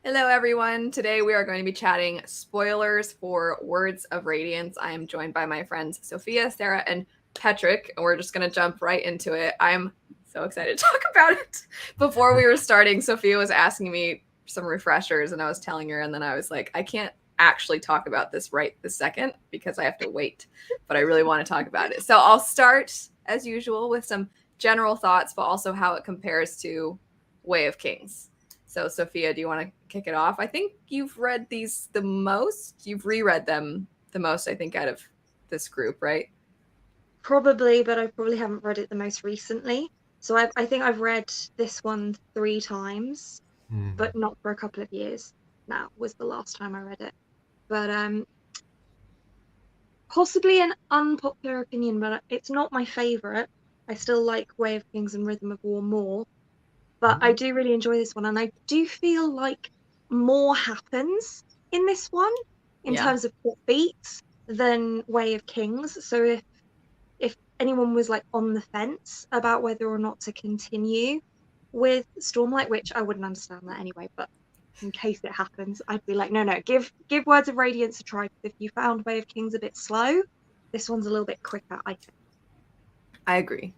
Hello, everyone. Today we are going to be chatting spoilers for Words of Radiance. I am joined by my friends Sophia, Sarah, and Patrick, and we're just going to jump right into it. I'm so excited to talk about it. Before we were starting, Sophia was asking me some refreshers, and I was telling her, and then I was like, I can't actually talk about this right this second because I have to wait, but I really want to talk about it. So I'll start, as usual, with some general thoughts, but also how it compares to Way of Kings. So, Sophia, do you want to kick it off? I think you've read these the most. You've reread them the most, I think, out of this group, right? Probably, but I probably haven't read it the most recently. So I think I've read this one 3 times, Mm. but not for a couple of years now, was the last time I read it. But possibly an unpopular opinion, but it's not my favorite. I still like Way of Kings and Rhythm of War more, but I Mm. do really enjoy this one, and I do feel like more happens in this one in Yeah. terms of what beats than Way of Kings. So if anyone was like on the fence about whether or not to continue with Stormlight, which I wouldn't understand that anyway, but in case it happens, I'd be like, no, give Words of Radiance a try. If you found Way of Kings a bit slow, this one's a little bit quicker, I think. I agree.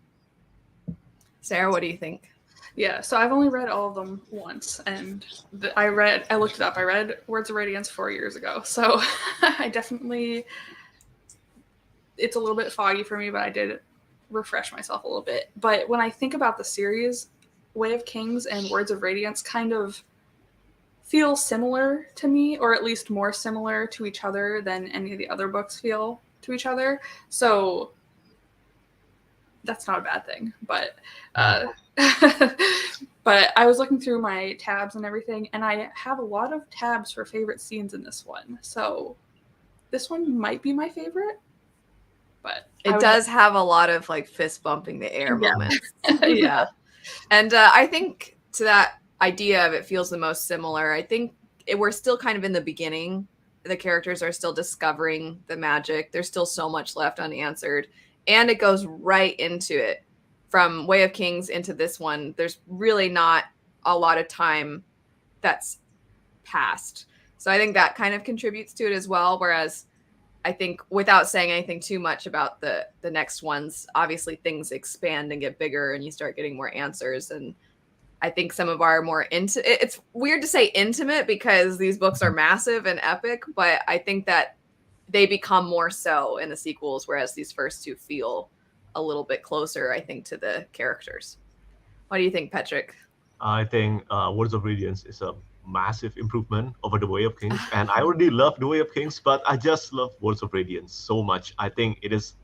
Sarah, what do you think? Yeah, so I've only read all of them once, and I looked it up. I read Words of Radiance 4 years ago, so I definitely, it's a little bit foggy for me, but I did refresh myself a little bit. But when I think about the series, Way of Kings and Words of Radiance kind of feel similar to me, or at least more similar to each other than any of the other books feel to each other. So that's not a bad thing, but Mm. but I was looking through my tabs and everything, and I have a lot of tabs for favorite scenes in this one. So this one might be my favorite, but I It would have, does have a lot of like fist bumping the air yeah. moments. Yeah. Yeah. And I think to that idea of it feels the most similar. I think we're still kind of in the beginning. The characters are still discovering the magic. There's still so much left unanswered. And it goes right into it. From Way of Kings into this one, there's really not a lot of time that's passed. So I think that kind of contributes to it as well. Whereas I think without saying anything too much about the next ones, obviously things expand and get bigger and you start getting more answers. And I think some of our more it's weird to say intimate because these books are massive and epic, but I think that they become more so in the sequels, whereas these first two feel a little bit closer, I think, to the characters. What do you think, Patrick? I think Words of Radiance is a massive improvement over the Way of Kings, and I already love the Way of Kings, but I just love Words of Radiance so much. I think it is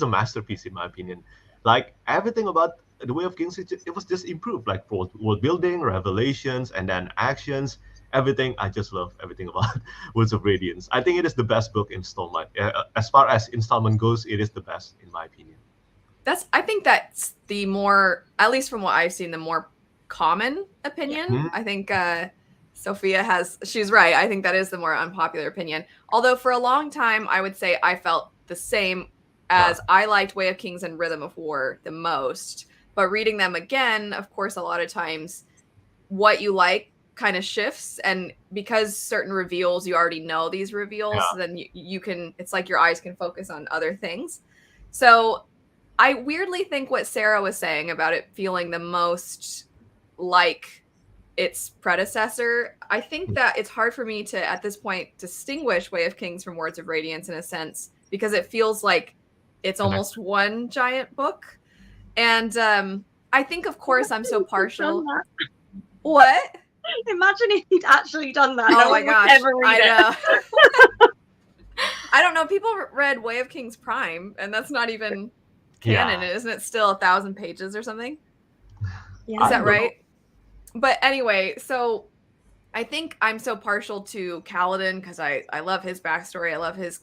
a masterpiece in my opinion. Like everything about the Way of Kings, it was just improved, like world building, revelations, and then actions. Everything I just love everything about Words of Radiance. I think it is the best book in Stormlight. As far as installment goes, it is the best in my opinion. I think that's the more, at least from what I've seen, the more common Yeah. opinion. Hmm? I think Sophia she's right. I think that is the more unpopular opinion. Although for a long time, I would say I felt the same, Yeah. as I liked Way of Kings and Rhythm of War the most. But reading them again, of course, a lot of times what you like kind of shifts. And because certain reveals, you already know these reveals, Yeah. then you can, it's like your eyes can focus on other things. So I weirdly think what Sarah was saying about it feeling the most like its predecessor. I think that it's hard for me to, at this point, distinguish Way of Kings from Words of Radiance in a sense, because it feels like it's almost Connected. one giant book. And I think, of course, I'm so Imagine if he'd done partial. that. What? Imagine if he'd actually done that. Oh No my one would gosh, ever read I it. know. I don't know. People read Way of Kings Prime, and that's not even canon, Yeah. isn't it? Still 1,000 pages or something? Is Yeah. I that don't know. right? But anyway, so I think I'm so partial to Kaladin because I love his backstory. I love his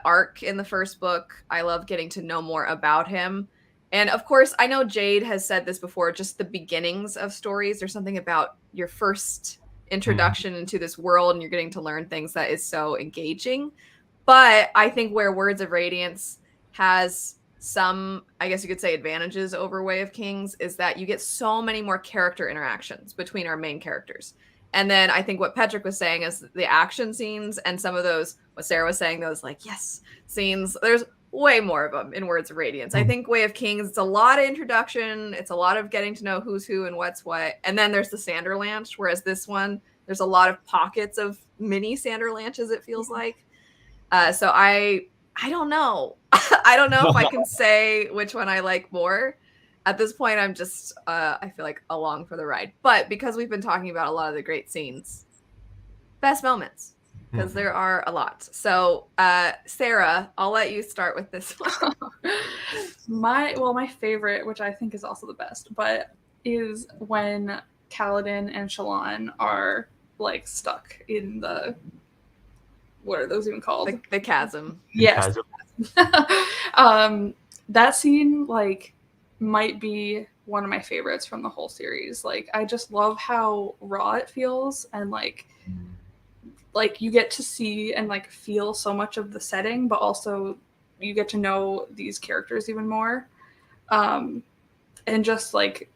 arc in the first book. I love getting to know more about him. And of course, I know Jade has said this before, just the beginnings of stories. There's something about your first Mhm. introduction into this world and you're getting to learn things that is so engaging. But I think where Words of Radiance has some, I guess you could say, advantages over Way of Kings is that you get so many more character interactions between our main characters. And then I think what Patrick was saying is the action scenes and some of those, what Sarah was saying, those like, yes, scenes, there's way more of them in Words of Radiance. I think Way of Kings, it's a lot of introduction. It's a lot of getting to know who's who and what's what. And then there's the Sanderlanche, whereas this one, there's a lot of pockets of mini Sanderlanches, it feels like. So I don't know. I don't know if I can say which one I like more. At this point, I'm just, I feel like along for the ride. But because we've been talking about a lot of the great scenes, best moments, because there are a lot. So, Sarah, I'll let you start with this one. My favorite, which I think is also the best, but is when Kaladin and Shallan are like stuck in the, what are those even called? The chasm. Yes. That scene like might be one of my favorites from the whole series. Like I just love how raw it feels, and like you get to see and like feel so much of the setting, but also you get to know these characters even more. And just like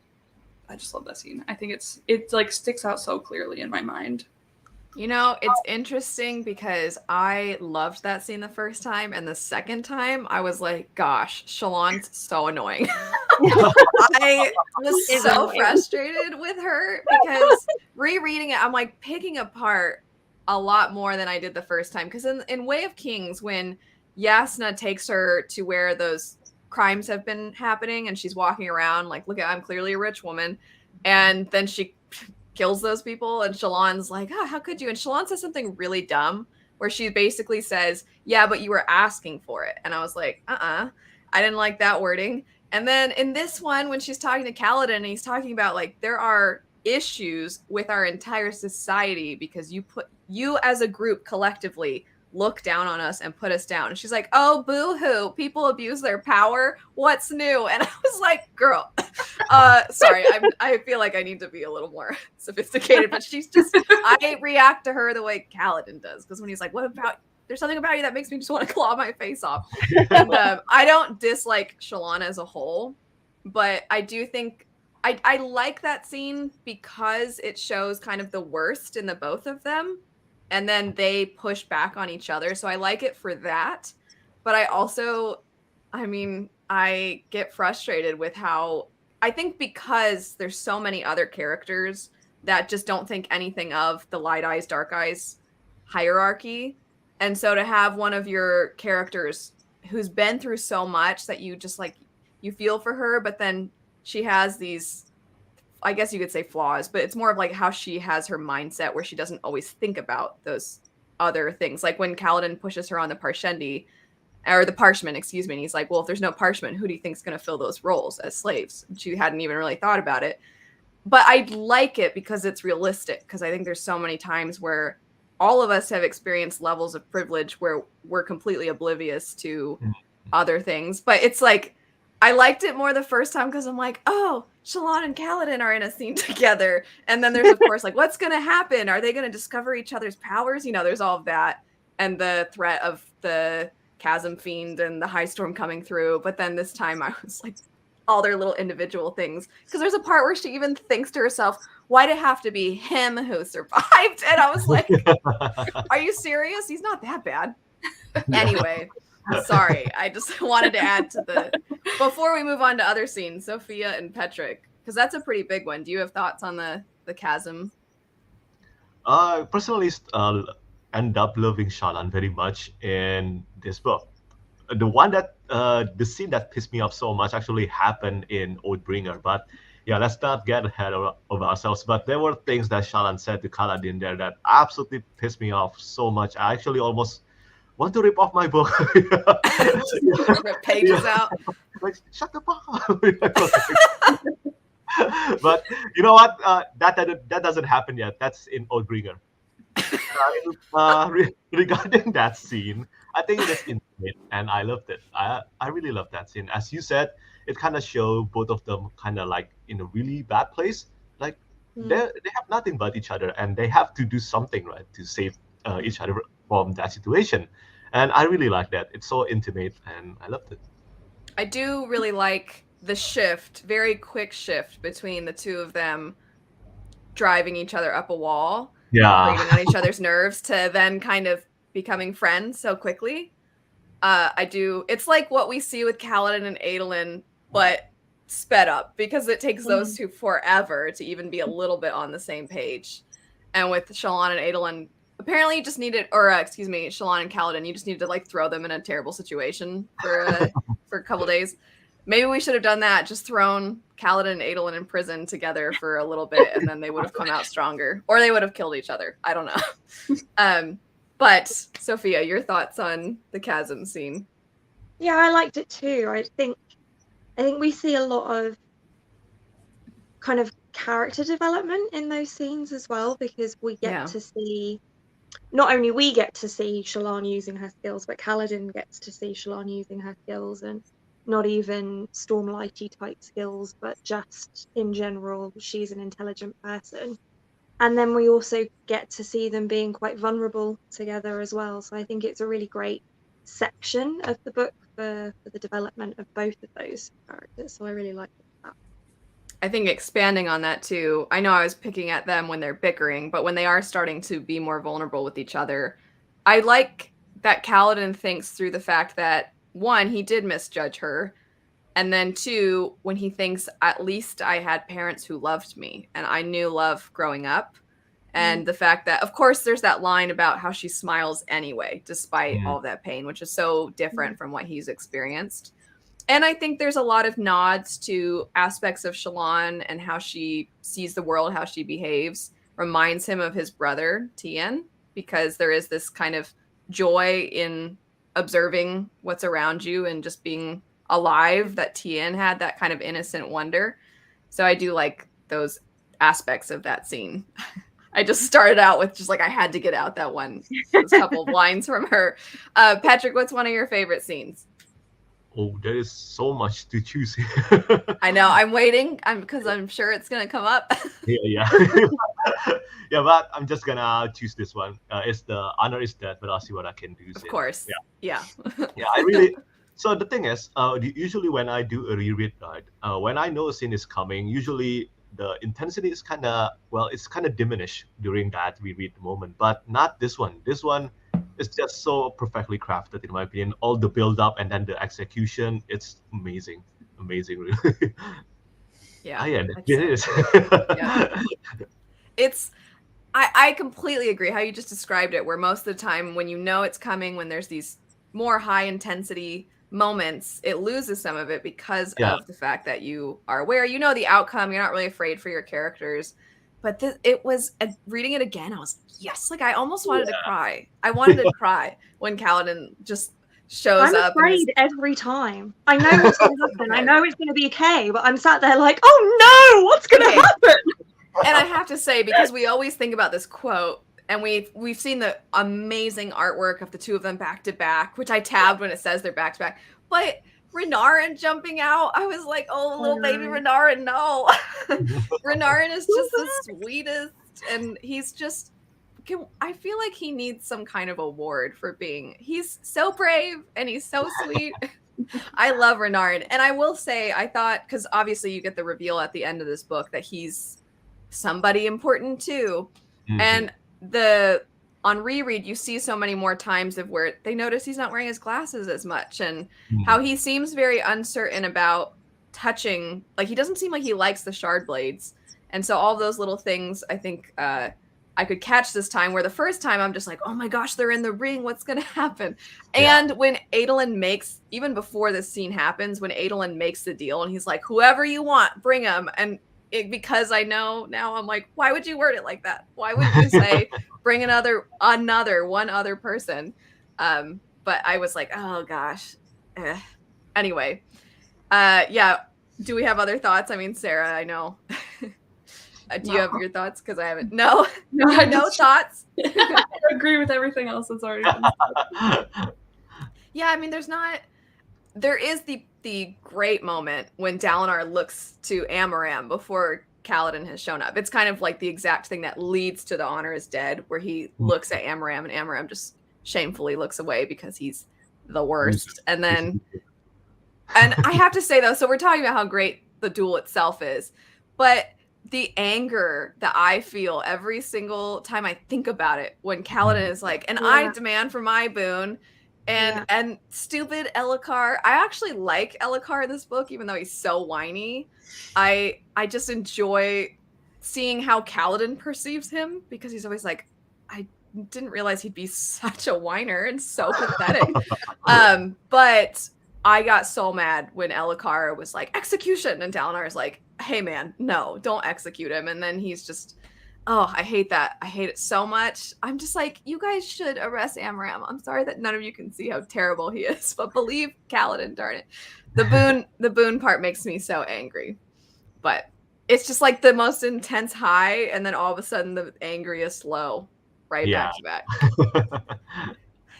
I just love that scene. I think it like sticks out so clearly in my mind. You know, it's interesting because I loved that scene the first time, and the second time I was like, gosh, Shallan's so annoying. I was so frustrated with her because rereading it, I'm like picking apart a lot more than I did the first time. Because in Way of Kings, when Yasna takes her to where those crimes have been happening and she's walking around like, look, I'm clearly a rich woman. And then she kills those people, and Shallan's like, oh, how could you? And Shallan says something really dumb where she basically says, yeah, but you were asking for it. And I was like, I didn't like that wording. And then in this one, when she's talking to Kaladin, and he's talking about like there are issues with our entire society because you as a group collectively look down on us and put us down. And she's like, oh, boo-hoo, people abuse their power, what's new? And I was like, girl, sorry, I feel like I need to be a little more sophisticated, but she's just, I react to her the way Kaladin does, because when he's like, what about, there's something about you that makes me just want to claw my face off. And I don't dislike Shallan as a whole, but I do think I like that scene because it shows kind of the worst in the both of them, and then they push back on each other. So I like it for that. But I also, I mean, I get frustrated with how, I think because there's so many other characters that just don't think anything of the light eyes, dark eyes hierarchy. And so to have one of your characters who's been through so much that you just like, you feel for her, but then she has these, I guess you could say flaws, but it's more of like how she has her mindset where she doesn't always think about those other things. Like when Kaladin pushes her on the Parshendi, or the Parchment, excuse me, and he's like, well, if there's no Parchment, who do you think's going to fill those roles as slaves? And she hadn't even really thought about it. But I like it because it's realistic, because I think there's so many times where all of us have experienced levels of privilege where we're completely oblivious to other things. But it's like, I liked it more the first time because I'm like, oh, Shallan and Kaladin are in a scene together. And then there's, of course, like, what's going to happen? Are they going to discover each other's powers? You know, there's all of that. And the threat of the Chasm Fiend and the High Storm coming through. But then this time I was like, all their little individual things. Because there's a part where she even thinks to herself, why'd it have to be him who survived? And I was like, are you serious? He's not that bad. Anyway. Sorry, I just wanted to add to the, before we move on to other scenes, Sophia and Petrick, because that's a pretty big one. Do you have thoughts on the chasm? Personally, end up loving Shallan very much in this book. The scene that pissed me off so much actually happened in Oathbringer, but yeah, let's not get ahead of ourselves. But there were things that Shallan said to Kaladin there that absolutely pissed me off so much. I actually almost want to rip off my book. Rip pages out. Like, shut the fuck up. But you know what? That doesn't happen yet. That's in Oathbringer. Regarding that scene, I think it is intimate, and I loved it. I really loved that scene. As you said, it kind of showed both of them kind of like in a really bad place. Like they have nothing but each other, and they have to do something, right, to save each other from that situation. And I really like that. It's so intimate, and I loved it. I do really like the shift, very quick shift between the two of them driving each other up a wall. Yeah. grating on each other's nerves to then kind of becoming friends so quickly. It's like what we see with Kaladin and Adolin, but sped up, because it takes those two forever to even be a little bit on the same page. And with Shallan and Adolin, apparently you just needed, Shallan and Kaladin, you just needed to like throw them in a terrible situation for a couple days. Maybe we should have done that, just thrown Kaladin and Adolin in prison together for a little bit, and then they would have come out stronger, or they would have killed each other. I don't know. But Sophia, your thoughts on the chasm scene? Yeah, I liked it too. I think we see a lot of kind of character development in those scenes as well, because we get to see, not only we get to see Shallan using her skills, but Kaladin gets to see Shallan using her skills, and not even Stormlighty type skills, but just in general, she's an intelligent person. And then we also get to see them being quite vulnerable together as well. So I think it's a really great section of the book for the development of both of those characters. So I really like that. I think expanding on that too, I know I was picking at them when they're bickering, but when they are starting to be more vulnerable with each other, I like that Kaladin thinks through the fact that, one, he did misjudge her, and then two, when he thinks, at least I had parents who loved me and I knew love growing up. And the fact that, of course, there's that line about how she smiles anyway, despite all of that pain, which is so different from what he's experienced. And I think there's a lot of nods to aspects of Shallan and how she sees the world, how she behaves, reminds him of his brother, Tien, because there is this kind of joy in observing what's around you and just being alive that Tien had, that kind of innocent wonder. So I do like those aspects of that scene. I just started out with just like, I had to get out that one, those couple of lines from her. Patrick, what's one of your favorite scenes? Oh, there is so much to choose here. I know, I'm waiting because I'm sure it's going to come up. Yeah. Yeah, but I'm just gonna choose this one. It's the honor is dead, but I'll see what I can do. Of course. Yeah. Yeah, I really. So the thing is, usually when I do a reread, right, when I know a scene is coming, usually the intensity is kind of diminished during that reread moment, but not this one. This one is just so perfectly crafted, in my opinion. All the build up and then the execution, it's amazing, really. Yeah, it is. Yeah. It's. I completely agree how you just described it, where most of the time when you know it's coming, when there's these more high intensity moments, it loses some of it because of the fact that you are aware, you know the outcome, you're not really afraid for your characters. But it was, reading it again, I was, yes, like I almost wanted to cry. I wanted to cry when Kaladin just shows up. I'm afraid every time. I know what's going to happen. I know it's going to be Kay, but I'm sat there like, oh no, what's going to happen? And I have to say, because we always think about this quote, and we've seen the amazing artwork of the two of them back to back, which I tabbed when it says they're back to back. But Renarin jumping out, I was like, oh, little baby Renarin, no. Renarin is just the sweetest, and he's just, I feel like he needs some kind of award for he's so brave and he's so sweet. I love Renarin. And I will say, I thought, because obviously you get the reveal at the end of this book that he's somebody important too. And on reread, you see so many more times of where they notice he's not wearing his glasses as much, and how he seems very uncertain about touching. Like, he doesn't seem like he likes the shard blades. And so all those little things, I think I could catch this time, where the first time I'm just like, oh my gosh, they're in the ring. What's going to happen? Yeah. And when Adolin even before this scene happens, when Adolin makes the deal and he's like, whoever you want, bring him. And because I know now, I'm like, why would you word it like that? Why would you say bring one other person? But I was like, oh gosh. Anyway, yeah. Do we have other thoughts? I mean, Sarah, I know. Do you have your thoughts? Because I haven't. No thoughts. I agree with everything else that's already been said. Yeah, I mean, there is the great moment when Dalinar looks to Amaram before Kaladin has shown up. It's kind of like the exact thing that leads to the honor is dead, where he looks at Amaram and Amaram just shamefully looks away because he's the worst. And I have to say though, so we're talking about how great the duel itself is, but the anger that I feel every single time I think about it when Kaladin is like, and I demand for my boon. And stupid Elhokar. I actually like Elhokar in this book, even though he's so whiny. I just enjoy seeing how Kaladin perceives him, because he's always like, I didn't realize he'd be such a whiner and so pathetic. But I got so mad when Elhokar was like, execution, and Dalinar is like, hey man, no, don't execute him. And then he's just, oh, I hate that. I hate it so much. I'm just like, you guys should arrest Amram. I'm sorry that none of you can see how terrible he is, but believe Kaladin, darn it. The boon part makes me so angry. But it's just like the most intense high, and then all of a sudden the angriest low, right back to back.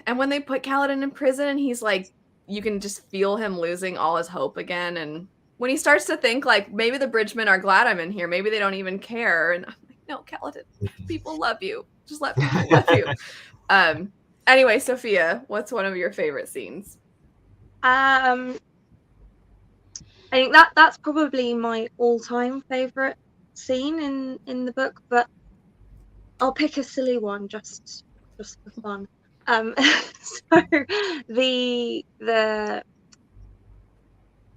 And when they put Kaladin in prison, and he's like, you can just feel him losing all his hope again. And when he starts to think like, maybe the Bridgemen are glad I'm in here, maybe they don't even care. And I'm like, no, Kaladin, people love you. Just let people love you. Anyway, Sophia, what's one of your favorite scenes? I think that's probably my all-time favorite scene in the book, but I'll pick a silly one just for fun. So the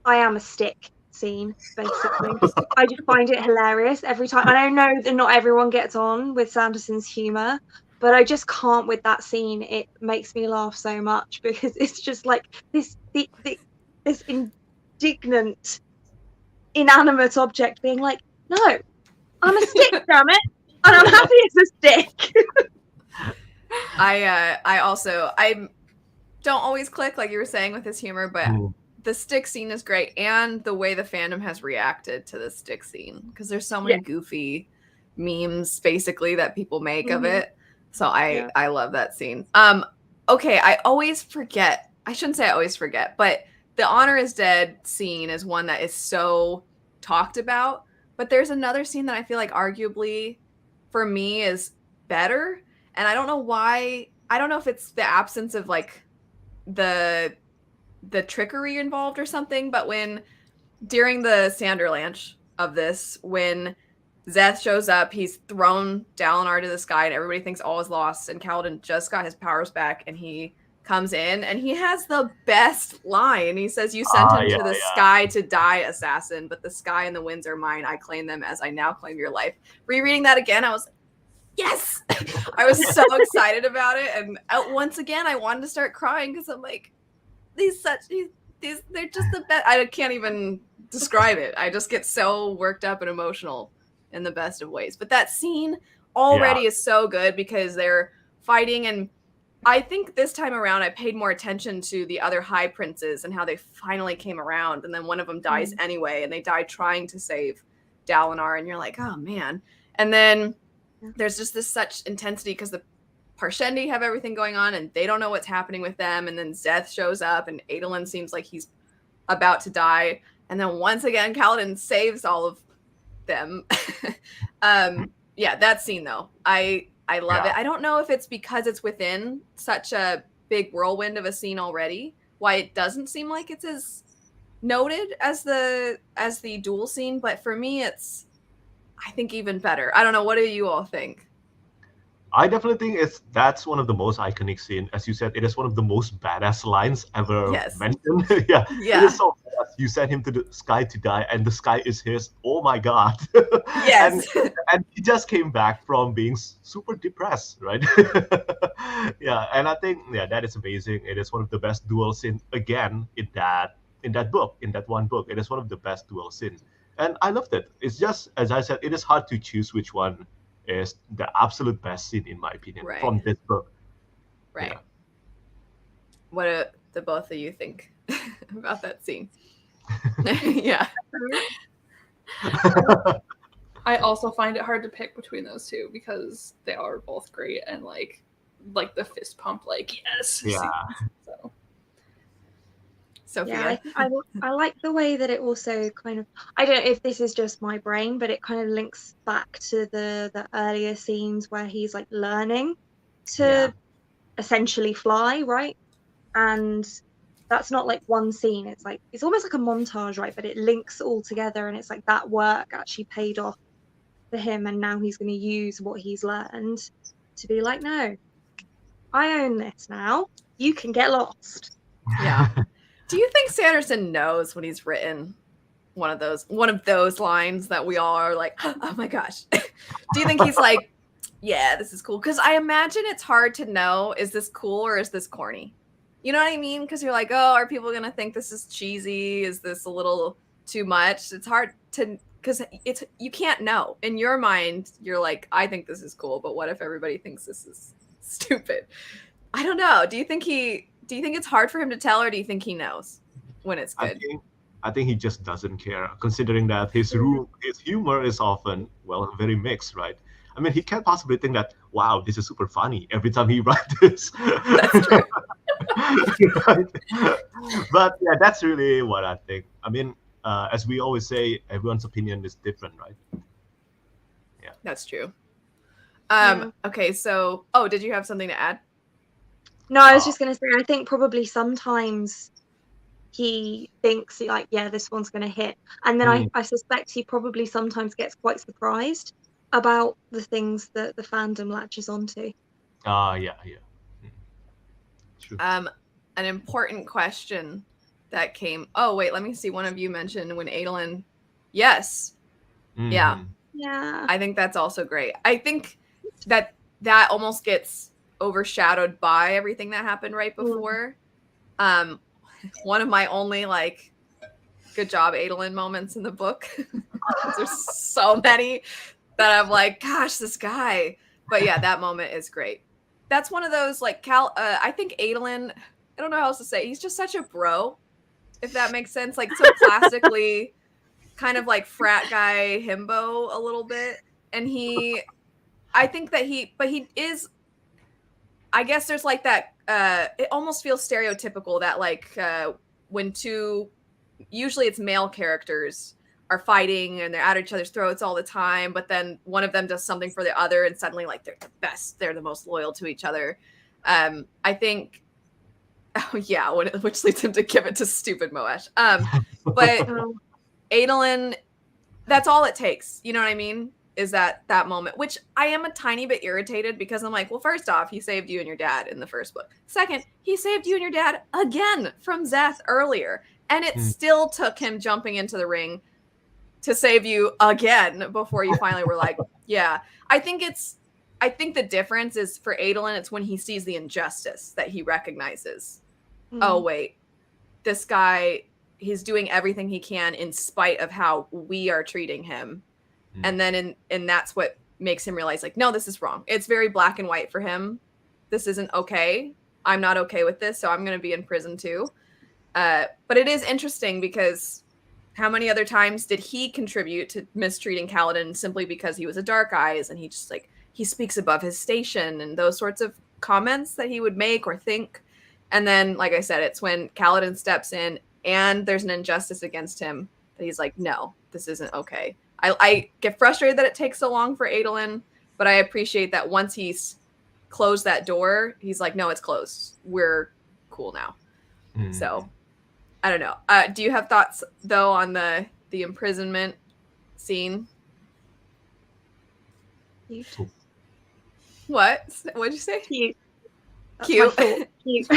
I am a stick scene, basically. I just find it hilarious every time. And I know that not everyone gets on with Sanderson's humor, but I just can't with that scene. It makes me laugh so much because it's just like this indignant, inanimate object being like, no, I'm a stick, damn it, and I'm happy as a stick. I don't always click, like you were saying, with his humor, but the stick scene is great, and the way the fandom has reacted to the stick scene, because there's so many goofy memes basically that people make of it. So I love that scene. Okay, I always forget. I shouldn't say I always forget, but the Honor is Dead scene is one that is so talked about. But there's another scene that I feel like arguably for me is better. And I don't know why. I don't know if it's the absence of like the trickery involved or something. But when during the Sanderlanche of this, when Szeth shows up, he's thrown Dalinar to the sky and everybody thinks all is lost. And Kaladin just got his powers back and he comes in and he has the best line. He says, you sent him to the sky to die, assassin, but the sky and the winds are mine. I claim them as I now claim your life. Rereading that again, I was like, yes! I was so excited about it. And once again, I wanted to start crying because I'm like, they're just the best. I can't even describe it. I just get so worked up and emotional in the best of ways. But that scene already is so good because they're fighting, and I think this time around I paid more attention to the other high princes and how they finally came around, and then one of them dies anyway, and they die trying to save Dalinar, and you're like, oh man. And then there's just this such intensity because the Parshendi have everything going on and they don't know what's happening with them, and then Szeth shows up and Adolin seems like he's about to die, and then once again Kaladin saves all of them. That scene though, I love it. I don't know if it's because it's within such a big whirlwind of a scene already, why it doesn't seem like it's as noted as the duel scene, but for me it's, I think, even better. I don't know, what do you all think? I definitely think that's one of the most iconic scenes. As you said, it is one of the most badass lines ever mentioned. It is so badass. You sent him to the sky to die, and the sky is his. Oh my god! Yes. and he just came back from being super depressed, right? And I think that is amazing. It is one of the best duel scenes again in that book, in that one book. It is one of the best duel scenes, and I loved it. It's just, as I said, it is hard to choose which one is the absolute best scene in my opinion from this book. Right. What do the both of you think about that scene? I also find it hard to pick between those two because they are both great, and like the fist pump, like yes. So Sophia. I like the way that it also kind of, I don't know if this is just my brain, but it kind of links back to the earlier scenes where he's like learning to essentially fly, right? And that's not like one scene. It's like, it's almost like a montage, right? But it links all together, and it's like that work actually paid off for him, and now he's going to use what he's learned to be like, no, I own this now. You can get lost. Yeah. Do you think Sanderson knows when he's written one of those lines that we all are like, oh my gosh? Do you think he's like, yeah, this is cool? Because I imagine it's hard to know, is this cool or is this corny? You know what I mean? Because you're like, oh, are people gonna think this is cheesy? Is this a little too much? It's hard to, because you can't know. In your mind, you're like, I think this is cool, but what if everybody thinks this is stupid? I don't know. Do you think it's hard for him to tell, or do you think he knows when it's good? I think he just doesn't care, considering that his humor is often, well, very mixed, right? I mean, he can't possibly think that, wow, this is super funny every time he writes this. That's true. Right? But yeah, that's really what I think. I mean, as we always say, everyone's opinion is different, right? Yeah. That's true. Yeah. Okay, so, did you have something to add? No, I was just going to say, I think probably sometimes he thinks like, yeah, this one's going to hit. And then I suspect he probably sometimes gets quite surprised about the things that the fandom latches onto. Yeah. True. An important question that came. Oh, wait, let me see. One of you mentioned when Adolin. Yes. Mm-hmm. Yeah. I think that's also great. I think that almost gets overshadowed by everything that happened right before. One of my only like good job Adolin moments in the book. There's so many that I'm like, gosh, this guy. But yeah, that moment is great. That's one of those like I think Adolin, I don't know how else to say. He's just such a bro, if that makes sense. Like so classically kind of like frat guy himbo a little bit. And I think that he is, I guess there's like that, it almost feels stereotypical that like when usually it's male characters are fighting and they're at each other's throats all the time, but then one of them does something for the other and suddenly like they're the best, they're the most loyal to each other. I think, which leads him to give it to stupid Moesh. But Adolin, that's all it takes. You know what I mean? Is that moment, which I am a tiny bit irritated because I'm like, well, first off, he saved you and your dad in the first book. Second, he saved you and your dad again from Zeth earlier. And it still took him jumping into the ring to save you again before you finally were like, yeah. I think the difference is for Adolin, it's when he sees the injustice that he recognizes. Oh, wait, this guy, he's doing everything he can in spite of how we are treating him. And then and that's what makes him realize like, no, this is wrong. It's very black and white for him. This isn't okay. I'm not okay with this. So I'm going to be in prison too. But it is interesting because how many other times did he contribute to mistreating Kaladin simply because he was a Dark Eyes and he just like, he speaks above his station and those sorts of comments that he would make or think. And then, like I said, it's when Kaladin steps in and there's an injustice against him that he's like, no, this isn't okay. I get frustrated that it takes so long for Adolin, but I appreciate that once he's closed that door, he's like, no, it's closed. We're cool now. So, I don't know. Do you have thoughts, though, on the imprisonment scene? Cute. What? What'd you say? Cute. Cute. Cute.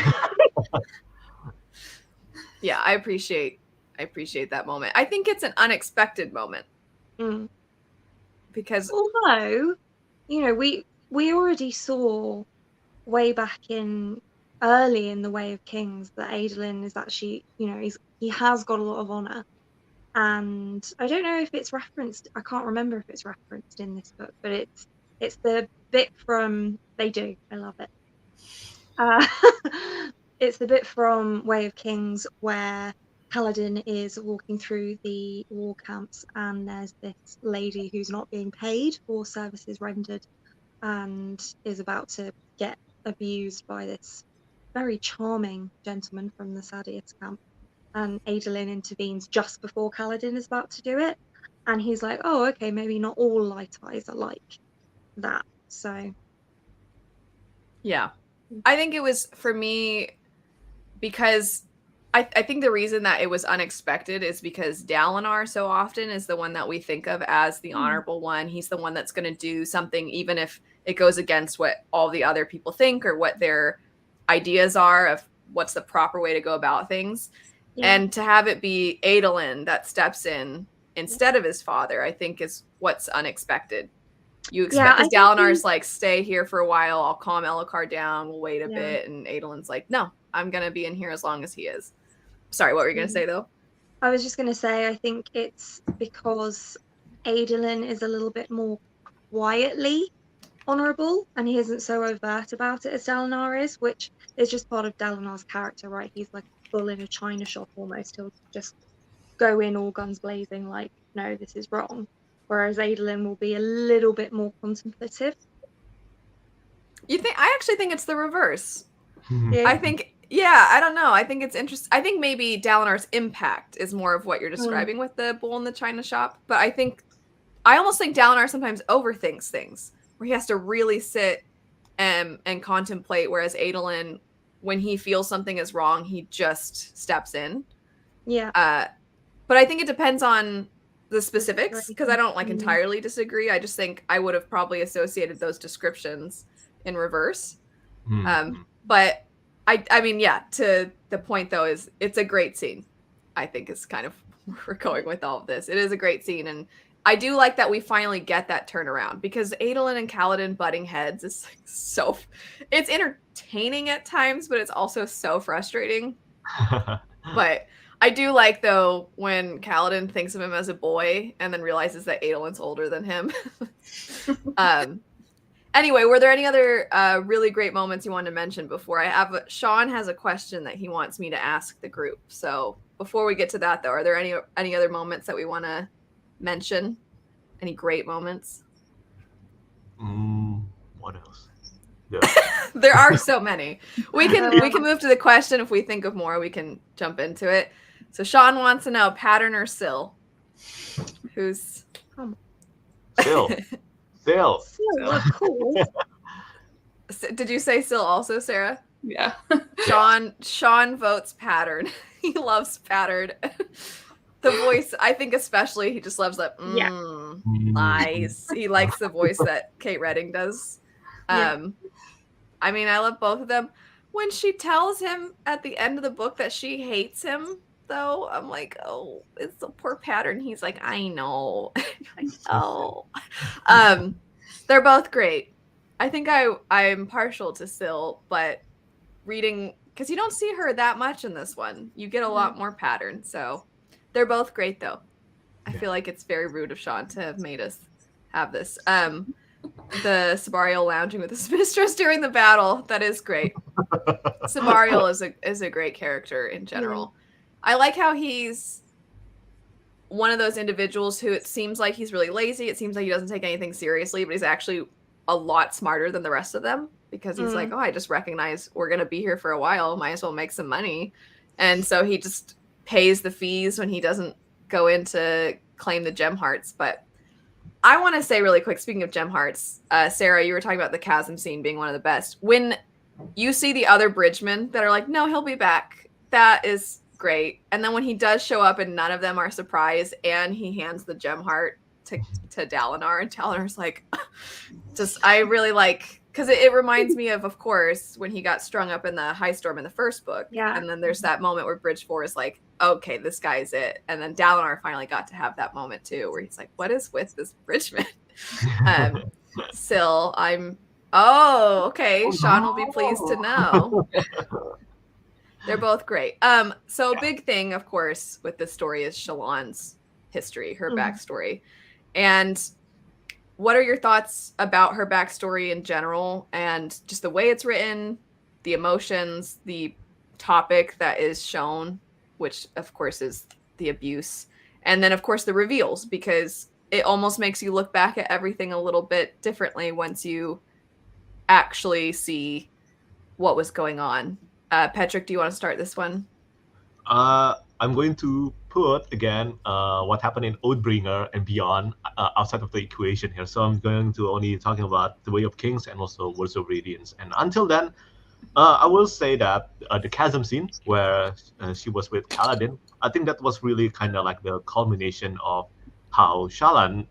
Yeah, I appreciate that moment. I think it's an unexpected moment. Because although, you know, we already saw way back in early in the Way of Kings that Adolin is actually, you know, he has got a lot of honor, and I don't know if it's referenced. I can't remember if it's referenced in this book, but it's the bit from They Do. I love it. It's the bit from Way of Kings where Kaladin is walking through the war camps and there's this lady who's not being paid for services rendered and is about to get abused by this very charming gentleman from the Sadius camp. And Adolin intervenes just before Kaladin is about to do it. And he's like, oh, okay, maybe not all light eyes are like that. So. Yeah. I think it was, for me, because I think the reason that it was unexpected is because Dalinar so often is the one that we think of as the honorable one. He's the one that's going to do something, even if it goes against what all the other people think or what their ideas are of what's the proper way to go about things. Yeah. And to have it be Adolin that steps in instead of his father, I think is what's unexpected. You expect because Dalinar's like, stay here for a while, I'll calm Elhokar down, we'll wait a bit, and Adolin's like, no, I'm gonna be in here as long as he is. Sorry, what were you gonna say though? I was just gonna say I think it's because Adolin is a little bit more quietly honorable and he isn't so overt about it as Dalinar is, which is just part of Dalinar's character, right? He's like a bull in a china shop almost. He'll just go in all guns blazing like, no, this is wrong. Whereas Adolin will be a little bit more contemplative. You think? I actually think it's the reverse. Yeah. I think, yeah, I don't know. I think it's interesting. I think maybe Dalinar's impact is more of what you're describing with the bull in the china shop. But I almost think Dalinar sometimes overthinks things where he has to really sit and contemplate. Whereas Adolin, when he feels something is wrong, he just steps in. Yeah. But I think it depends on the specifics because I don't like entirely disagree. I just think I would have probably associated those descriptions in reverse. But I mean, yeah, to the point though is it's a great scene. I think is kind of where we're going with all of this. It is a great scene, and I do like that we finally get that turnaround because Adolin and Kaladin butting heads is like it's entertaining at times, but it's also so frustrating. But I do like though when Kaladin thinks of him as a boy and then realizes that Adolin's older than him. Anyway, were there any other really great moments you wanted to mention before Sean has a question that he wants me to ask the group. So before we get to that though, are there any other moments that we want to mention? Any great moments? What else? There are so many. We can move to the question. If we think of more, we can jump into it. So Sean wants to know pattern or Syl. Who's Syl? Syl, of course. Did you say Syl also, Sarah? Yeah. Sean votes pattern. He loves pattern. The voice, I think especially, he just loves that lies. He likes the voice that Kate Redding does. I mean, I love both of them. When she tells him at the end of the book that she hates him, though, I'm like, oh, it's a poor pattern. He's like, I know. I know. They're both great. I think I'm partial to Syl, but reading, because you don't see her that much in this one. You get a lot more pattern. So they're both great, though. I feel like it's very rude of Sean to have made us have this. The Sabarial lounging with his mistress during the battle, that is great. Sabarial is a great character in general. I like how he's one of those individuals who it seems like he's really lazy. It seems like he doesn't take anything seriously, but he's actually a lot smarter than the rest of them because he's like, oh, I just recognize we're going to be here for a while. Might as well make some money. And so he just pays the fees when he doesn't go in to claim the gem hearts. But I want to say really quick, speaking of gem hearts, Sarah, you were talking about the chasm scene being one of the best. When you see the other bridgemen that are like, no, he'll be back, that is great. And then when he does show up and none of them are surprised and he hands the gem heart to Dalinar, and Dalinar's like, I really like, because it reminds me of course, when he got strung up in the high storm in the first book. Yeah. And then there's that moment where Bridge 4 is like, okay, this guy's it. And then Dalinar finally got to have that moment too, where he's like, what is with this Bridgeman? Syl, okay, Sean will be pleased to know. They're both great. So a big thing, of course, with this story is Shallan's history, her backstory. And what are your thoughts about her backstory in general and just the way it's written, the emotions, the topic that is shown, which of course is the abuse, and then of course the reveals, because it almost makes you look back at everything a little bit differently once you actually see what was going on. Patrick, do you want to start this one? I'm going to put again what happened in Oathbringer and beyond outside of the equation here. So I'm going to only talking about the Way of Kings and also Words of Radiance. And until then, I will say that the chasm scene where she was with Kaladin, I think that was really kind of like the culmination of how Shallan,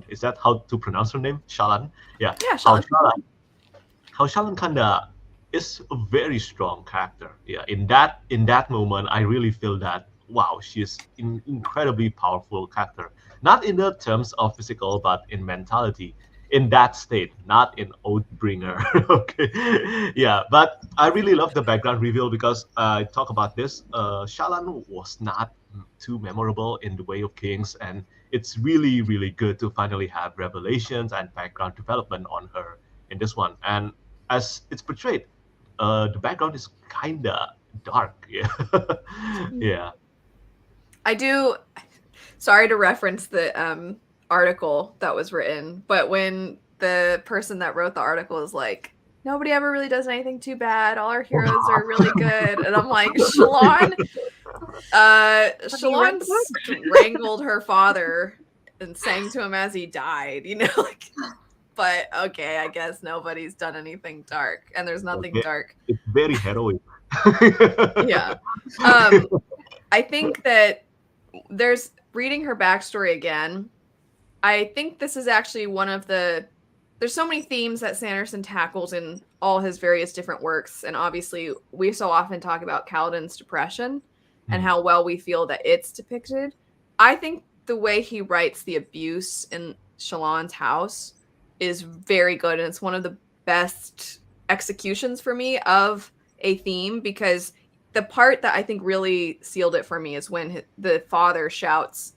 is that how to pronounce her name? Shallan? Yeah, Yeah, how Sean. Shallan kind of is a very strong character. Yeah, in that moment, I really feel that wow, she is an incredibly powerful character. Not in the terms of physical, but in mentality. In that state, not in Oathbringer. Okay, yeah, but I really love the background reveal because I talk about this. Shallan was not too memorable in the Way of Kings, and it's really, really good to finally have revelations and background development on her in this one. And as it's portrayed, the background is kinda dark. Yeah, yeah, I do. Sorry to reference the article that was written, but when the person that wrote the article is like, nobody ever really does anything too bad. All our heroes are really good, and I'm like, Shallan, Have you read Shallan the book? strangled her father and sang to him as he died. Like. But okay, I guess nobody's done anything dark, and there's nothing okay. dark. It's very heroic. Yeah. I think that there's reading her backstory again. I think this is actually one of the. There's so many themes that Sanderson tackles in all his various different works, and obviously we so often talk about Kaladin's depression and Hmm. how well we feel that it's depicted. I think the way he writes the abuse in Shallan's house is very good, and it's one of the best executions for me of a theme because the part that I think really sealed it for me is when the father shouts,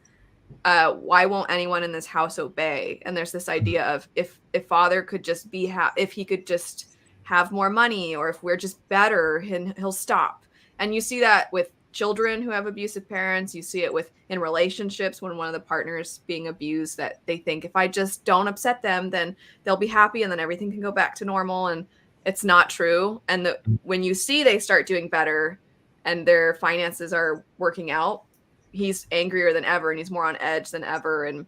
why won't anyone in this house obey? And there's this idea of if father could just be if he could just have more money, or if we're just better, he'll stop. And you see that with children who have abusive parents. You see it with in relationships when one of the partners being abused, that they think if I just don't upset them, then they'll be happy and then everything can go back to normal. And it's not true. And when you see they start doing better and their finances are working out, he's angrier than ever and he's more on edge than ever. And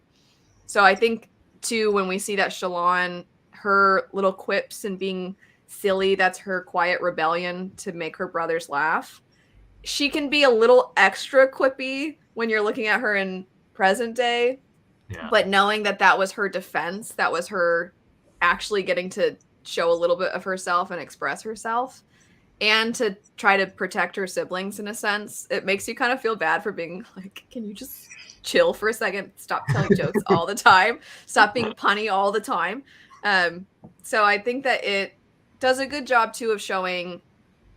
so I think too, when we see that Shallan, her little quips and being silly, that's her quiet rebellion to make her brothers laugh. She can be a little extra quippy when you're looking at her in present day, Yeah. but knowing that that was her defense, that was her actually getting to show a little bit of herself and express herself, and to try to protect her siblings in a sense, it makes you kind of feel bad for being like, can you just chill for a second? Stop telling jokes all the time. Stop being punny all the time. So I think that it does a good job too of showing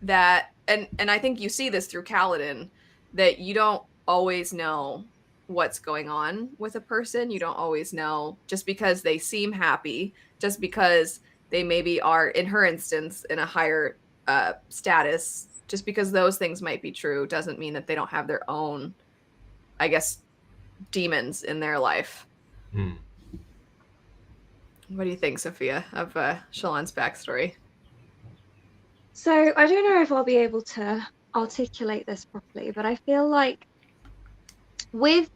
that, and I think you see this through Kaladin, that you don't always know what's going on with a person. You don't always know just because they seem happy, just because they maybe are, in her instance, in a higher status, just because those things might be true doesn't mean that they don't have their own, I guess, demons in their life. Hmm. What do you think, Sophia, of Shallan's backstory? So I don't know if I'll be able to articulate this properly, but I feel like with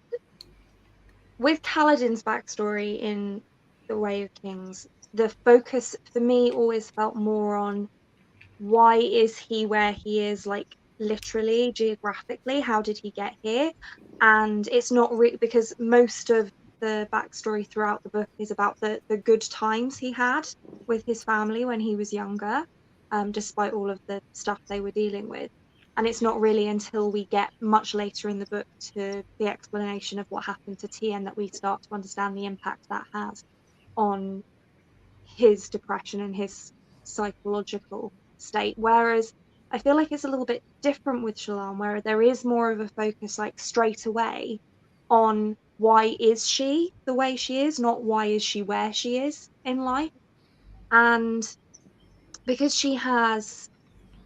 Kaladin's backstory in The Way of Kings, the focus for me always felt more on why is he where he is, like literally, geographically, how did he get here? And it's not really because most of the backstory throughout the book is about the good times he had with his family when he was younger, despite all of the stuff they were dealing with. And it's not really until we get much later in the book to the explanation of what happened to Tien that we start to understand the impact that has on his depression and his psychological state. Whereas I feel like it's a little bit different with Shallan, where there is more of a focus, like straight away, on why is she the way she is, not why is she where she is in life. And because she has,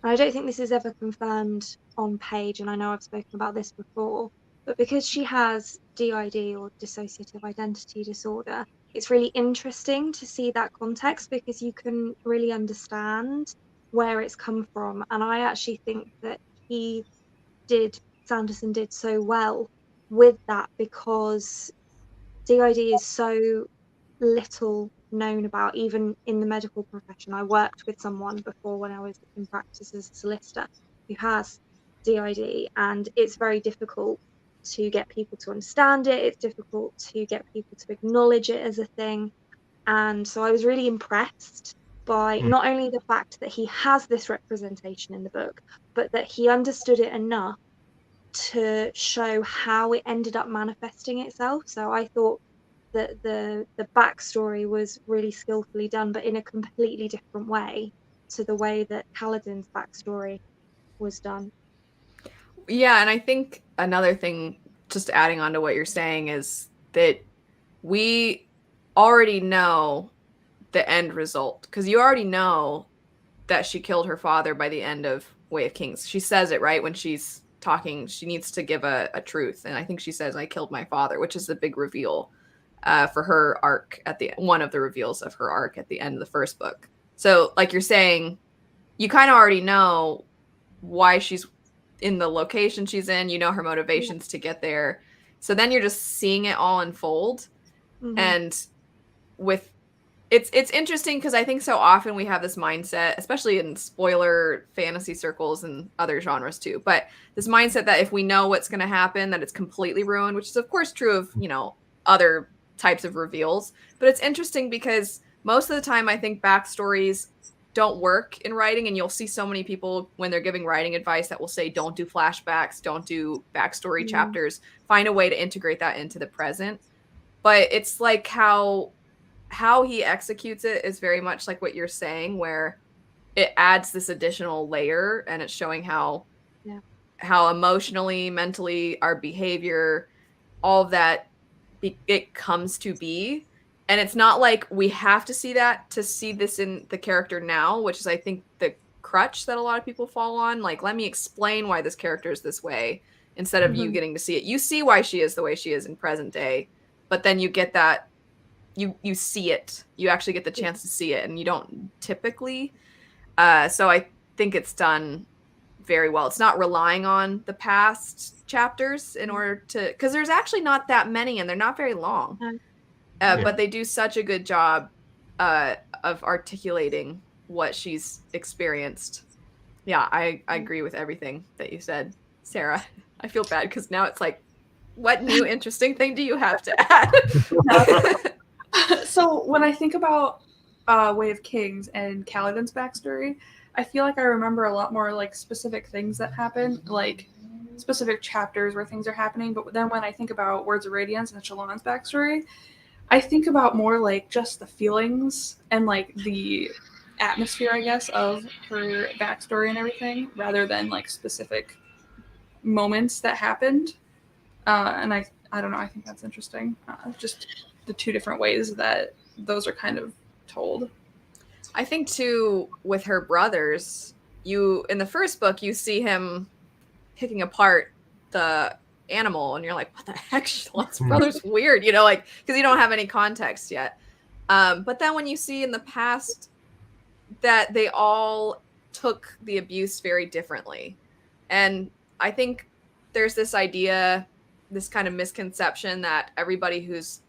and I don't think this is ever confirmed on page, and I know I've spoken about this before, but because she has DID or dissociative identity disorder, it's really interesting to see that context because you can really understand where it's come from. And I actually think that he Sanderson did so well with that because DID is so little known about, even in the medical profession. I worked with someone before when I was in practice as a solicitor who has DID, and it's very difficult to get people to understand it. It's difficult to get people to acknowledge it as a thing. And so I was really impressed by not only the fact that he has this representation in the book, but that he understood it enough to show how it ended up manifesting itself. So I thought that the backstory was really skillfully done, but in a completely different way to the way that Kaladin's backstory was done. Yeah, and I think another thing, just adding on to what you're saying, is that we already know the end result, because you already know that she killed her father by the end of Way of Kings. She says it, right, when she's talking. She needs to give a truth, and I think she says, "I killed my father," which is the big reveal for her arc at the one of the reveals of her arc at the end of the first book. So, like you're saying, you kind of already know why she's in the location she's in. You know her motivations to get there. So then you're just seeing it all unfold, and with it's interesting because I think so often we have this mindset, especially in spoiler fantasy circles and other genres too, but this mindset that if we know what's going to happen, that it's completely ruined, which is of course true of, other types of reveals. But it's interesting because most of the time I think backstories don't work in writing, and you'll see so many people when they're giving writing advice that will say, don't do flashbacks, don't do backstory chapters, find a way to integrate that into the present. But it's like how he executes it is very much like what you're saying, where it adds this additional layer, and it's showing how emotionally, mentally, our behavior, all of that, it comes to be. And it's not like we have to see that to see this in the character now, which is, I think, the crutch that a lot of people fall on. Like, let me explain why this character is this way, instead of you getting to see it. You see why she is the way she is in present day, but then you get that, you see it. You actually get the chance to see it, and you don't typically. So I think it's done very well. It's not relying on the past chapters in order to, because there's actually not that many, and they're not very long. But they do such a good job of articulating what she's experienced. Yeah, I agree with everything that you said, Sarah. I feel bad because now it's like, what new interesting thing do you have to add? So when I think about Way of Kings and Kaladin's backstory, I feel like I remember a lot more like specific things that happen, like specific chapters where things are happening. But then when I think about Words of Radiance and Shallan's backstory, I think about more like just the feelings and like the atmosphere, I guess, of her backstory and everything, rather than like specific moments that happened. And I don't know, I think that's interesting. Just the two different ways that those are kind of told. I think too, with her brothers, in the first book, you see him picking apart the animal, and you're like, what the heck? Shallan's brother's weird, like, because you don't have any context yet. But then when you see in the past that they all took the abuse very differently. And I think there's this idea, this kind of misconception that everybody who's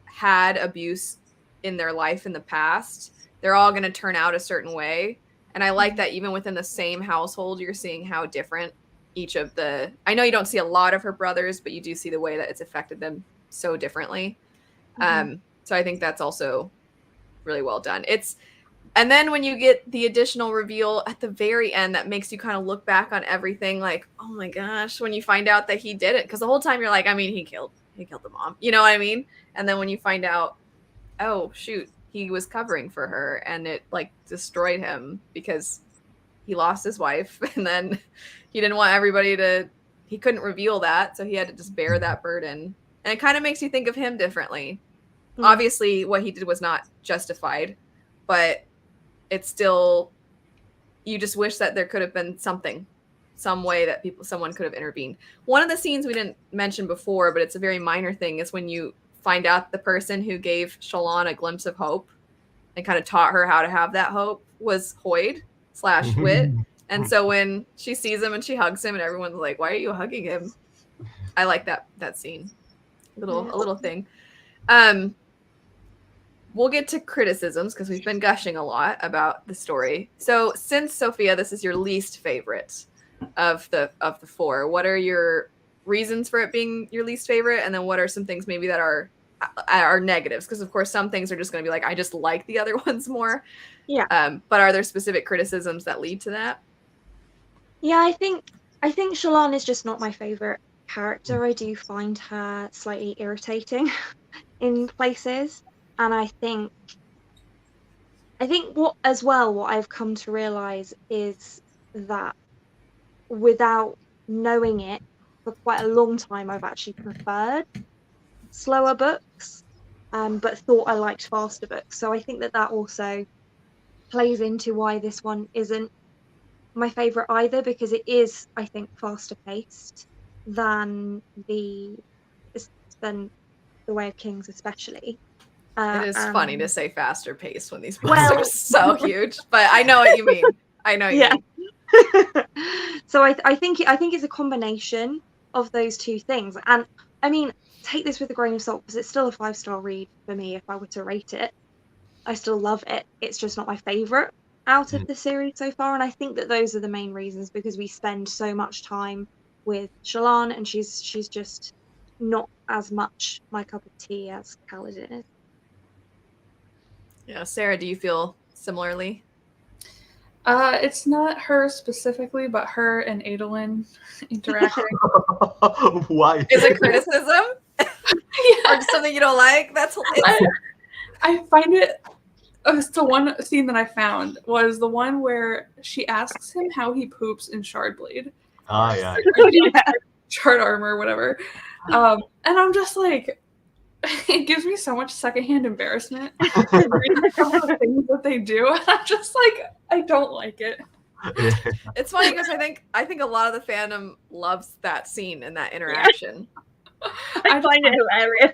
had abuse in their life in the past, they're all going to turn out a certain way. And I like that even within the same household, you're seeing how different each of I know you don't see a lot of her brothers, but you do see the way that it's affected them so differently. So I think that's also really well done. And then when you get the additional reveal at the very end, that makes you kind of look back on everything like, oh my gosh, when you find out that he did it. Because the whole time you're like, I mean, he killed the mom. You know what I mean? And then when you find out, oh, shoot, he was covering for her, and it like destroyed him because he lost his wife, and then he didn't want everybody he couldn't reveal that. So he had to just bear that burden. And it kind of makes you think of him differently. Obviously, what he did was not justified, but it's still, you just wish that there could have been some way that someone could have intervened. One of the scenes we didn't mention before, but it's a very minor thing, is when you find out the person who gave Shallan a glimpse of hope and kind of taught her how to have that hope was Hoyd/Wit. And so when she sees him and she hugs him, and everyone's like, why are you hugging him? I like that scene. A little thing. One we'll get to criticisms because we've been gushing a lot about the story. So since Sophia, this is your least favorite of the four, what are your reasons for it being your least favorite? And then what are some things maybe that are negatives? Because of course some things are just going to be like, I just like the other ones more. Yeah. But are there specific criticisms that lead to that? Yeah, I think Shallan is just not my favorite character. I do find her slightly irritating in places, and I think what I've come to realize is that without knowing it for quite a long time, I've actually preferred slower books, but thought I liked faster books. So I think that also plays into why this one isn't my favorite either, because it is, I think, faster paced than the Way of Kings, especially. It is funny to say faster paced when these books Well- are so huge, but I know what you mean. I know what you Yeah. mean. So I think it's a combination of those two things. And I mean, take this with a grain of salt, because it's still a 5-star read for me if I were to rate it. I still love it. It's just not my favorite out of the series so far. And I think that those are the main reasons, because we spend so much time with Shallan, and she's just not as much my cup of tea as Kaladin is. Yeah, Sarah, do you feel similarly? It's not her specifically, but her and Adolin interacting. Why? Is it criticism? Or just something you don't like? I find it. So one scene that I found was the one where she asks him how he poops in Shardblade. Yeah. Shard armor, whatever. And I'm just like, it gives me so much secondhand embarrassment reading some of the things that they do. And I'm just like, I don't like it. It's funny because I think a lot of the fandom loves that scene and that interaction. I find it hilarious.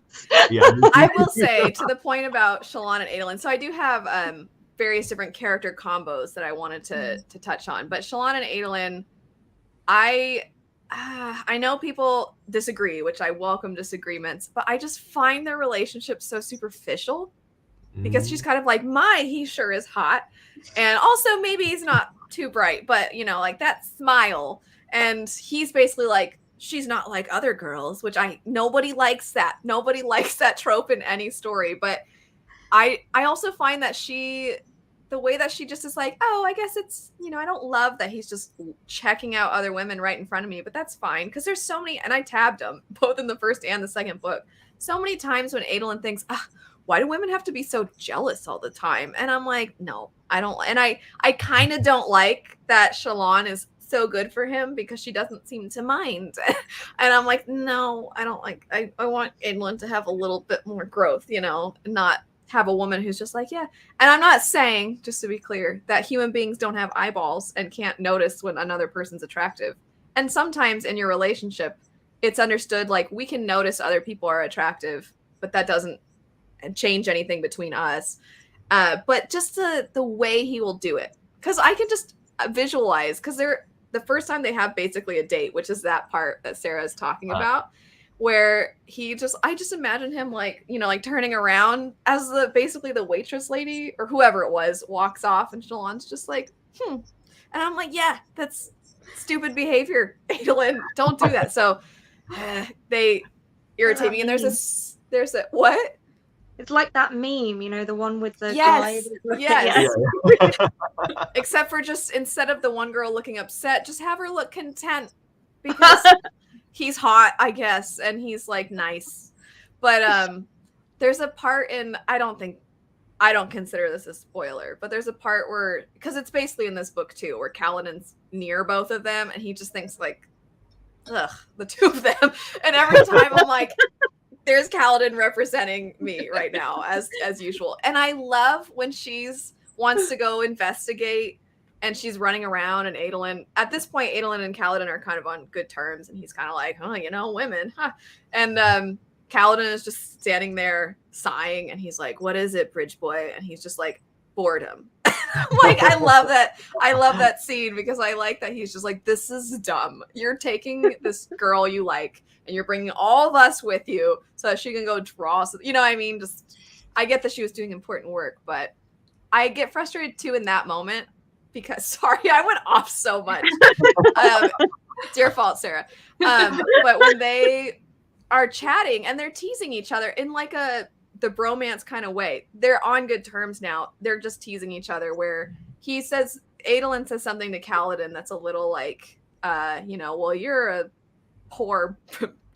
Yeah. I will say, to the point about Shallan and Adolin, so I do have various different character combos that I wanted to touch on. But Shallan and Adolin, I know people disagree, which I welcome disagreements, but I just find their relationship so superficial, because she's kind of like, he sure is hot. And also maybe he's not too bright, but like that smile. And he's basically like, she's not like other girls, which nobody likes that. Nobody likes that trope in any story. But I also find that the way that she just is like, oh, I guess it's, I don't love that he's just checking out other women right in front of me, but that's fine. Because there's so many, and I tabbed them both in the first and the second book, so many times when Adolin thinks, why do women have to be so jealous all the time? And I'm like, no, I don't. And I kind of don't like that Shallan is so good for him, because she doesn't seem to mind. And I'm like, no, I don't like, I want Adolin to have a little bit more growth, and not have a woman who's just like, yeah. And I'm not saying, just to be clear, that human beings don't have eyeballs and can't notice when another person's attractive. And sometimes in your relationship, it's understood, like, we can notice other people are attractive, but that doesn't change anything between us. But just the way he will do it, because I can just visualize, because the first time they have basically a date, which is that part that Sarah is talking about, where I just imagine him like, like turning around as basically the waitress lady or whoever it was walks off, and Shallan's just like, and I'm like, yeah, that's stupid behavior, Adolin, don't do that. So they irritate me. And there's a what? It's like that meme, the one with the Yes, guy. yes. Except for just, instead of the one girl looking upset, just have her look content, because he's hot, I guess, and he's like nice. But there's a part in, I don't consider this a spoiler, but there's a part where, because it's basically in this book too, where Kaladin's near both of them, and he just thinks like, ugh, the two of them. And every time I'm like, there's Kaladin representing me right now, as usual. And I love when wants to go investigate, and she's running around, and Adolin, at this point, Adolin and Kaladin are kind of on good terms, and he's kind of like, women, huh? And Kaladin is just standing there sighing, and he's like, what is it, bridge boy? And he's just like, boredom. Like, I love that scene, because I like that he's just like, this is dumb. You're taking this girl you like, and you're bringing all of us with you so that she can go draw. You know what I mean? Just, I get that she was doing important work, but I get frustrated too in that moment because sorry, I went off so much. It's your fault, Sarah. But when they are chatting and they're teasing each other in like the bromance kind of way, they're on good terms now. They're just teasing each other where he says, Adolin says something to Kaladin that's a little like, well, you're a poor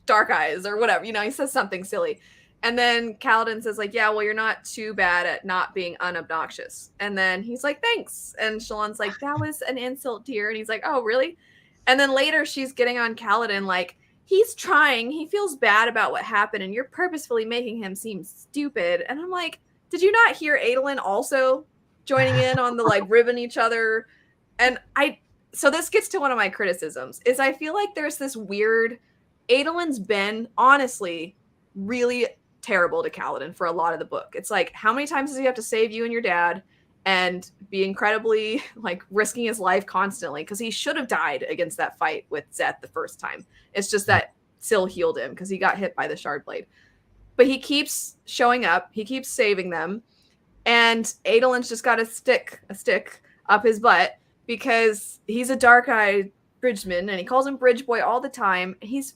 dark eyes or whatever, he says something silly. And then Kaladin says like, yeah, well, you're not too bad at not being unobnoxious. And then he's like, thanks. And Shallan's like, that was an insult, dear. And he's like, oh, really? And then later she's getting on Kaladin like, he's trying. He feels bad about what happened, and you're purposefully making him seem stupid. And I'm like, did you not hear Adolin also joining in on the like ribbing each other? And so this gets to one of my criticisms, is I feel like there's this weird, Adolin's been honestly really terrible to Kaladin for a lot of the book. It's like, how many times does he have to save you and your dad and be incredibly like risking his life constantly? Because he should have died against that fight with Zeth the first time. It's just that Syl healed him because he got hit by the shard blade. But he keeps showing up. He keeps saving them. And Adolin's just got a stick up his butt because he's a dark-eyed bridgeman and he calls him Bridge Boy all the time. He's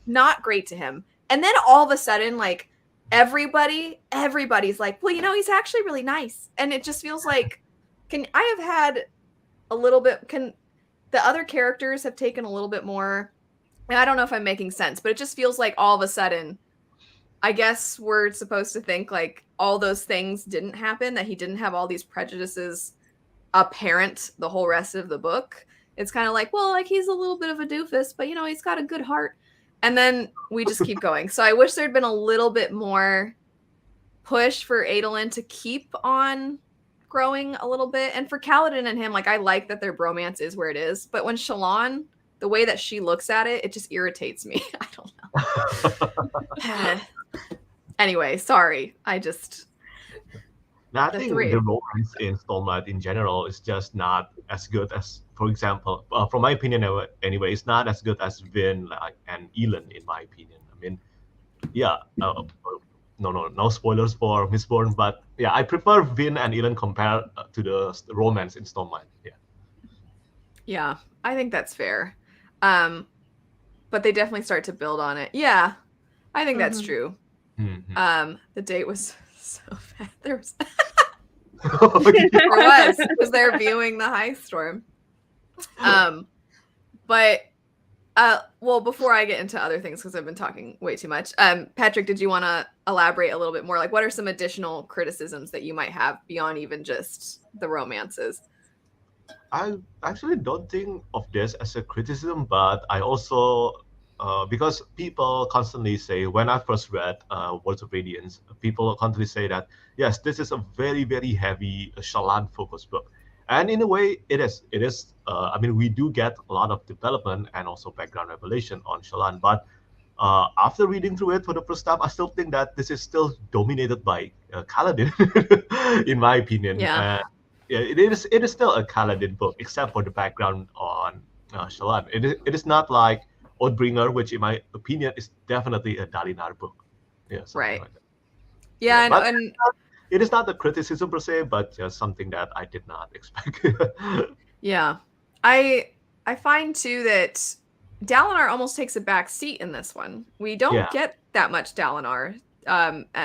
not great to him. And then all of a sudden, like, everybody's like, well, he's actually really nice. And it just feels like, can the other characters have taken a little bit more, and I don't know if I'm making sense, but it just feels like all of a sudden, I guess we're supposed to think like all those things didn't happen, that he didn't have all these prejudices apparent the whole rest of the book. It's kind of like, well, like he's a little bit of a doofus, but he's got a good heart. And then we just keep going. So I wish there'd been a little bit more push for Adolin to keep on growing a little bit. And for Kaladin and him, like, I like that their bromance is where it is. But when Shallan, the way that she looks at it, it just irritates me. I don't know. Anyway, sorry. I think the romance in Stormlight in general is just not as good as, for example, from my opinion anyway, it's not as good as Vin and Elend, in my opinion. I mean, yeah, no spoilers for Mistborn, but yeah, I prefer Vin and Elend compared to the romance in Stormlight. Yeah, I think that's fair. But they definitely start to build on it. Yeah, I think that's true. Mm-hmm. The date was so bad. There was because they're viewing the high storm. But well, before I get into other things, because I've been talking way too much, Patrick, did you want to elaborate a little bit more? Like, what are some additional criticisms that you might have beyond even just the romances? I actually don't think of this as a criticism, but I also, because people constantly say, when I first read Words of Radiance, people constantly say that, yes, this is a very, very heavy Shallan-focused book. And in a way, it is. I mean, we do get a lot of development and also background revelation on Shallan, but after reading through it for the first time, I still think that this is still dominated by Kaladin, in my opinion. Yeah. It is still a Kaladin book, except for the background on Shallan. It is not like Oathbringer, which in my opinion is definitely a Dalinar book. Yeah, right. Like that. Yeah, but and it is not a criticism per se, but just something that I did not expect. Yeah, I find too that Dalinar almost takes a back seat in this one. We don't get that much Dalinar,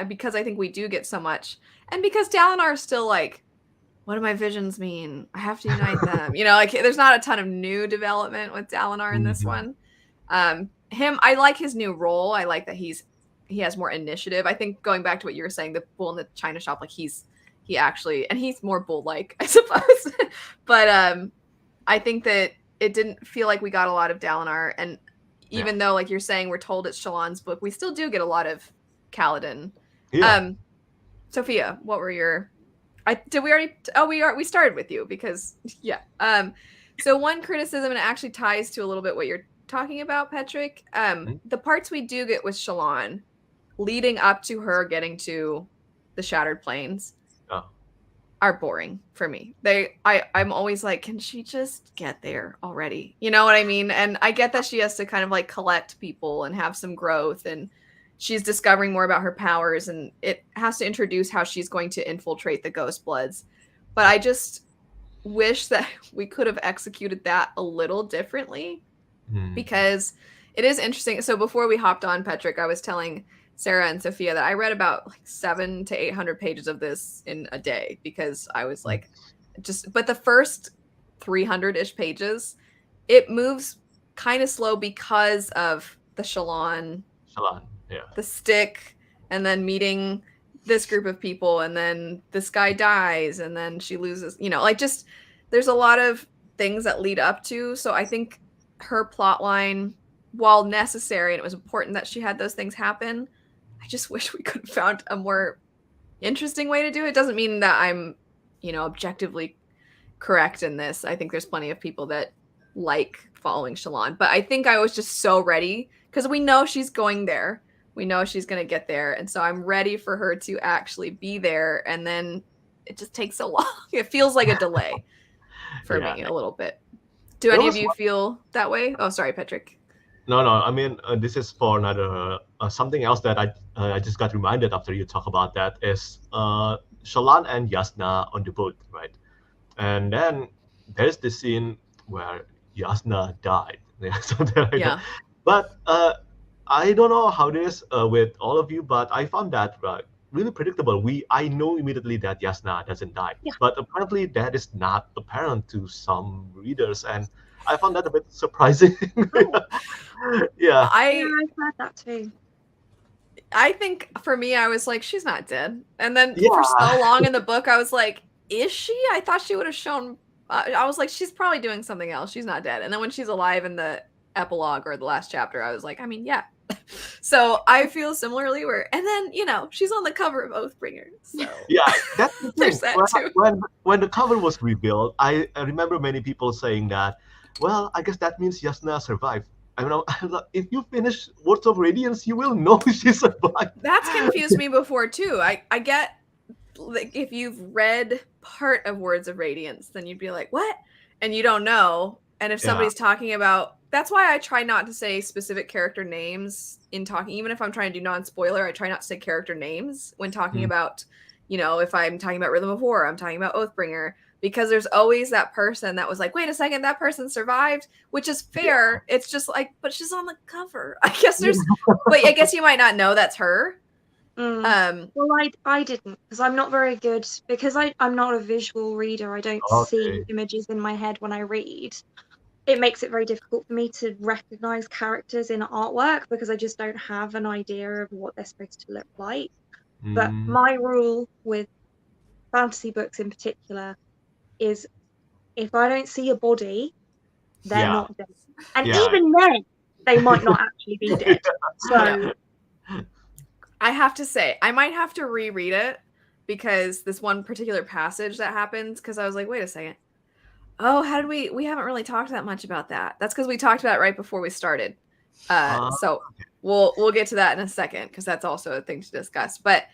because I think we do get so much, and because Dalinar is still like, what do my visions mean? I have to unite them. Like there's not a ton of new development with Dalinar in this one. I like his new role. I like that he has more initiative. I think going back to what you were saying, the bull in the china shop, like he's more bull-like, I suppose. But I think that it didn't feel like we got a lot of Dalinar, and even though, like you're saying, we're told it's Shallan's book, we still do get a lot of Kaladin. Yeah. Sophia, what were your? We started with you because so one criticism, and it actually ties to a little bit what you're talking about, Patrick. The parts we do get with Shallan leading up to her getting to the Shattered Plains are boring for me. I'm always like, can she just get there already? You know what I mean? And I get that she has to kind of like collect people and have some growth and she's discovering more about her powers, and it has to introduce how she's going to infiltrate the Ghost Bloods. But I just wish that we could have executed that a little differently, because it is interesting. So before we hopped on, Petrick, I was telling Sarah and Sophia that I read about like 700 to 800 pages of this in a day, because I was like, but the first 300-ish pages, it moves kind of slow because of the Shallan, yeah. the stick, and then meeting this group of people, and then this guy dies, and then she loses, like, just there's a lot of things that lead up to. So I think her plot line, while necessary and it was important that she had those things happen, I just wish we could have found a more interesting way to do it. It doesn't mean that I'm, objectively correct in this. I think there's plenty of people that like following Shallan, but I think I was just so ready, because we know she's going there. We know she's going to get there. And so I'm ready for her to actually be there. And then it just takes so long. It feels like a delay for me a little bit. Do any of you feel that way? Oh, sorry, Petrick. No. I mean, this is for another something else that I just got reminded after you talk about that is Shallan and Yasna on the boat, right? And then there's the scene where Yasna died, something like that. But I don't know how it is with all of you, but I found that really predictable. I know immediately that Yasna doesn't die, but apparently that is not apparent to some readers, and I found that a bit surprising. Yeah, I've heard that too. I think for me, I was like, she's not dead. And then for so long in the book, I was like, is she? I thought she would have shown. I was like, she's probably doing something else. She's not dead. And then when she's alive in the epilogue or the last chapter, I was like, I mean, yeah. So I feel similarly and then, she's on the cover of Oathbringer. So yeah, that's the there's thing. that too. When the cover was revealed, I remember many people saying that, well, I guess that means Yasna survived. I mean, if you finish Words of Radiance, you will know she survived. That's confused me before too. I get, like, if you've read part of Words of Radiance, then you'd be like, what? And you don't know. And if somebody's talking about, that's why I try not to say specific character names in talking. Even if I'm trying to do non-spoiler, I try not to say character names when talking about, if I'm talking about Rhythm of War, I'm talking about Oathbringer, because there's always that person that was like, wait a second, that person survived, which is fair. Yeah. It's just like, but she's on the cover. I guess but I guess you might not know that's her. Well, I didn't, because I'm not very good, because I'm not a visual reader. I don't see images in my head when I read. It makes it very difficult for me to recognize characters in artwork, because I just don't have an idea of what they're supposed to look like. But my rule with fantasy books in particular is, if I don't see a body, they're not dead. And even then, they might not actually be dead. So I have to say, I might have to reread it, because this one particular passage that happens, because I was like, wait a second. Oh, how did we haven't really talked that much about that. That's because we talked about it right before we started. So we'll get to that in a second, because that's also a thing to discuss. But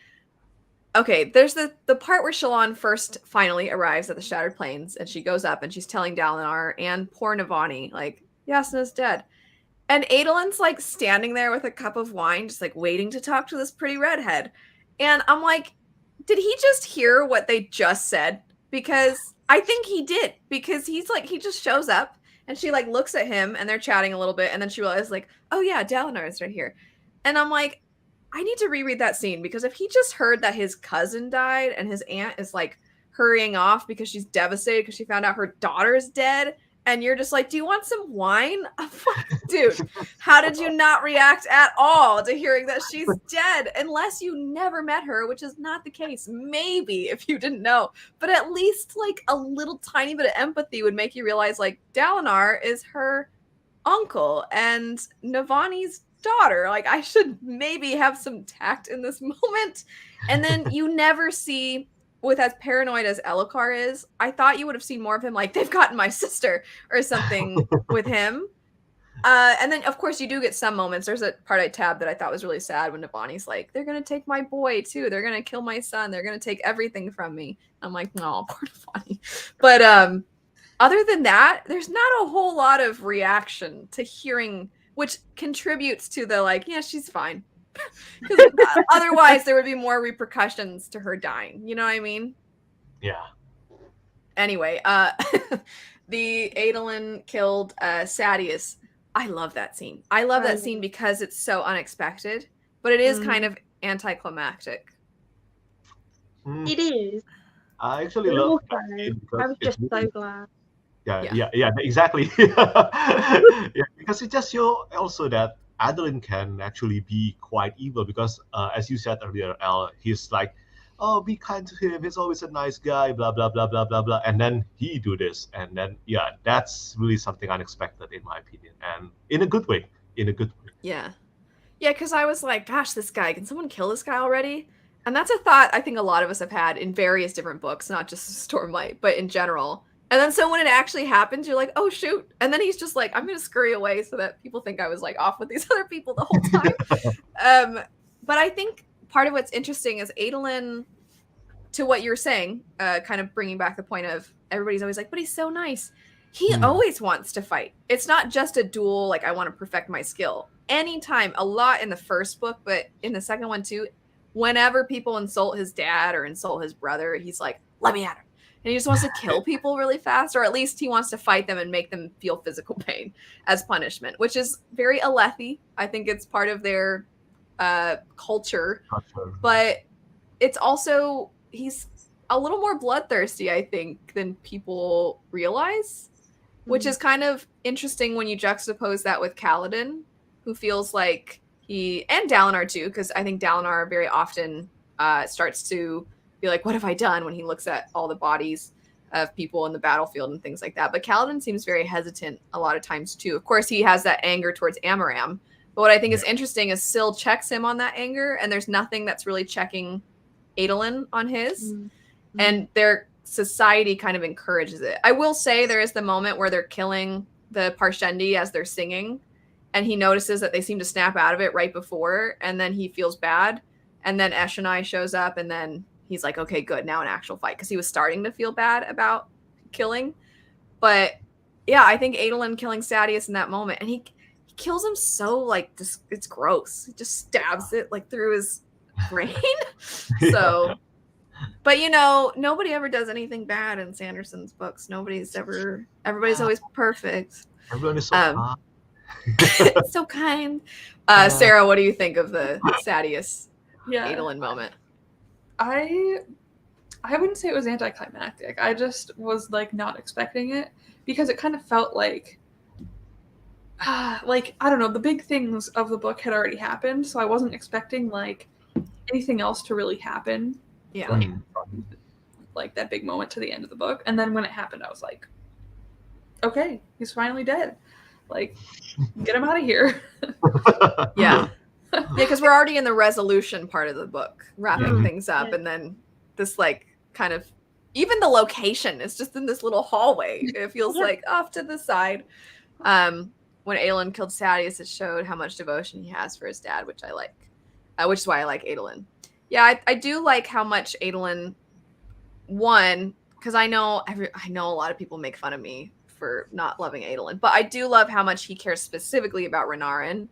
okay, there's the part where Shallan first finally arrives at the Shattered Plains, and she goes up and she's telling Dalinar and poor Navani, like, Yasna's dead. And Adolin's like standing there with a cup of wine, just like waiting to talk to this pretty redhead. And I'm like, did he just hear what they just said? Because I think he did, because he's like, he just shows up and she like looks at him and they're chatting a little bit. And then she realizes like, oh yeah, Dalinar is right here. And I'm like, I need to reread that scene, because if he just heard that his cousin died and his aunt is like hurrying off because she's devastated because she found out her daughter is dead, and you're just like, do you want some wine? I'm like, dude, how did you not react at all to hearing that she's dead? Unless you never met her, which is not the case. Maybe if you didn't know. But at least like a little tiny bit of empathy would make you realize like Dalinar is her uncle and Navani's daughter. Like, I should maybe have some tact in this moment. And then you never see... with as paranoid as Elokar is, I thought you would have seen more of him, like, they've gotten my sister or something with him. And then, of course, you do get some moments. There's a part I tabbed that I thought was really sad when Navani's like, they're going to take my boy, too. They're going to kill my son. They're going to take everything from me. I'm like, no, poor Navani. But other than that, there's not a whole lot of reaction to hearing, which contributes to the, like, yeah, she's fine. Because otherwise there would be more repercussions to her dying. You know what I mean? Yeah. Anyway, the Adolin killed Sadius. I love that scene. I love that scene because it's so unexpected, but it is kind of anticlimactic. It is. I actually But love also, that scene I because was it's just so glad. yeah, exactly. Yeah, because it just shows also that Adeline can actually be quite evil because, as you said earlier, Al, he's like, oh, be kind to him. He's always a nice guy, blah, blah, blah, blah, blah, blah. And then he do this. And then, yeah, that's really something unexpected in my opinion. And in a good way, in a good way. Yeah. Yeah, because I was like, gosh, this guy, can someone kill this guy already? And that's a thought I think a lot of us have had in various different books, not just Stormlight, but in general. And then so when it actually happens, you're like, oh, shoot. And then he's just like, I'm going to scurry away so that people think I was like off with these other people the whole time. But I think part of what's interesting is Adolin, to what you're saying, kind of bringing back the point of everybody's always like, but he's so nice. He always wants to fight. It's not just a duel, like I want to perfect my skill. Anytime, a lot in the first book, but in the second one too, whenever people insult his dad or insult his brother, he's like, let me at him. And he just wants to kill people really fast, or at least he wants to fight them and make them feel physical pain as punishment, which is very Alethi. I think it's part of their culture. But it's also, he's a little more bloodthirsty, I think, than people realize, which is kind of interesting when you juxtapose that with Kaladin, who feels like and Dalinar too, because I think Dalinar very often starts to be like, what have I done, when he looks at all the bodies of people in the battlefield and things like that. But Kaladin seems very hesitant a lot of times too. Of course, he has that anger towards Amaram. But what I think is interesting is Syl checks him on that anger, and there's nothing that's really checking Adolin on his. And their society kind of encourages it. I will say there is the moment where they're killing the Parshendi as they're singing, and he notices that they seem to snap out of it right before, and then he feels bad. And then Eshonai shows up, and then he's like, okay, good, now an actual fight, because he was starting to feel bad about killing. But yeah, I think Adolin killing Sadius in that moment, and he kills him so like it's gross. He just stabs it like through his brain. So, but you know, nobody ever does anything bad in Sanderson's books. Everybody's always perfect. Everyone is so so kind. Sarah, what do you think of the Sadius Adolin moment? I wouldn't say it was anticlimactic. I just was like not expecting it, because it kind of felt like I don't know, the big things of the book had already happened, so I wasn't expecting like anything else to really happen. Yeah. Like that big moment to the end of the book. And then when it happened, I was like, okay, he's finally dead. Like, get him out of here. Yeah. Yeah, because we're already in the resolution part of the book, wrapping things up, and then this like kind of, even the location is just in this little hallway. It feels like off to the side. When Adolin killed Sadius, it showed how much devotion he has for his dad, which I like, which is why I like Adolin. Yeah, I do like how much Adolin won, because I know a lot of people make fun of me for not loving Adolin, but I do love how much he cares specifically about Renarin.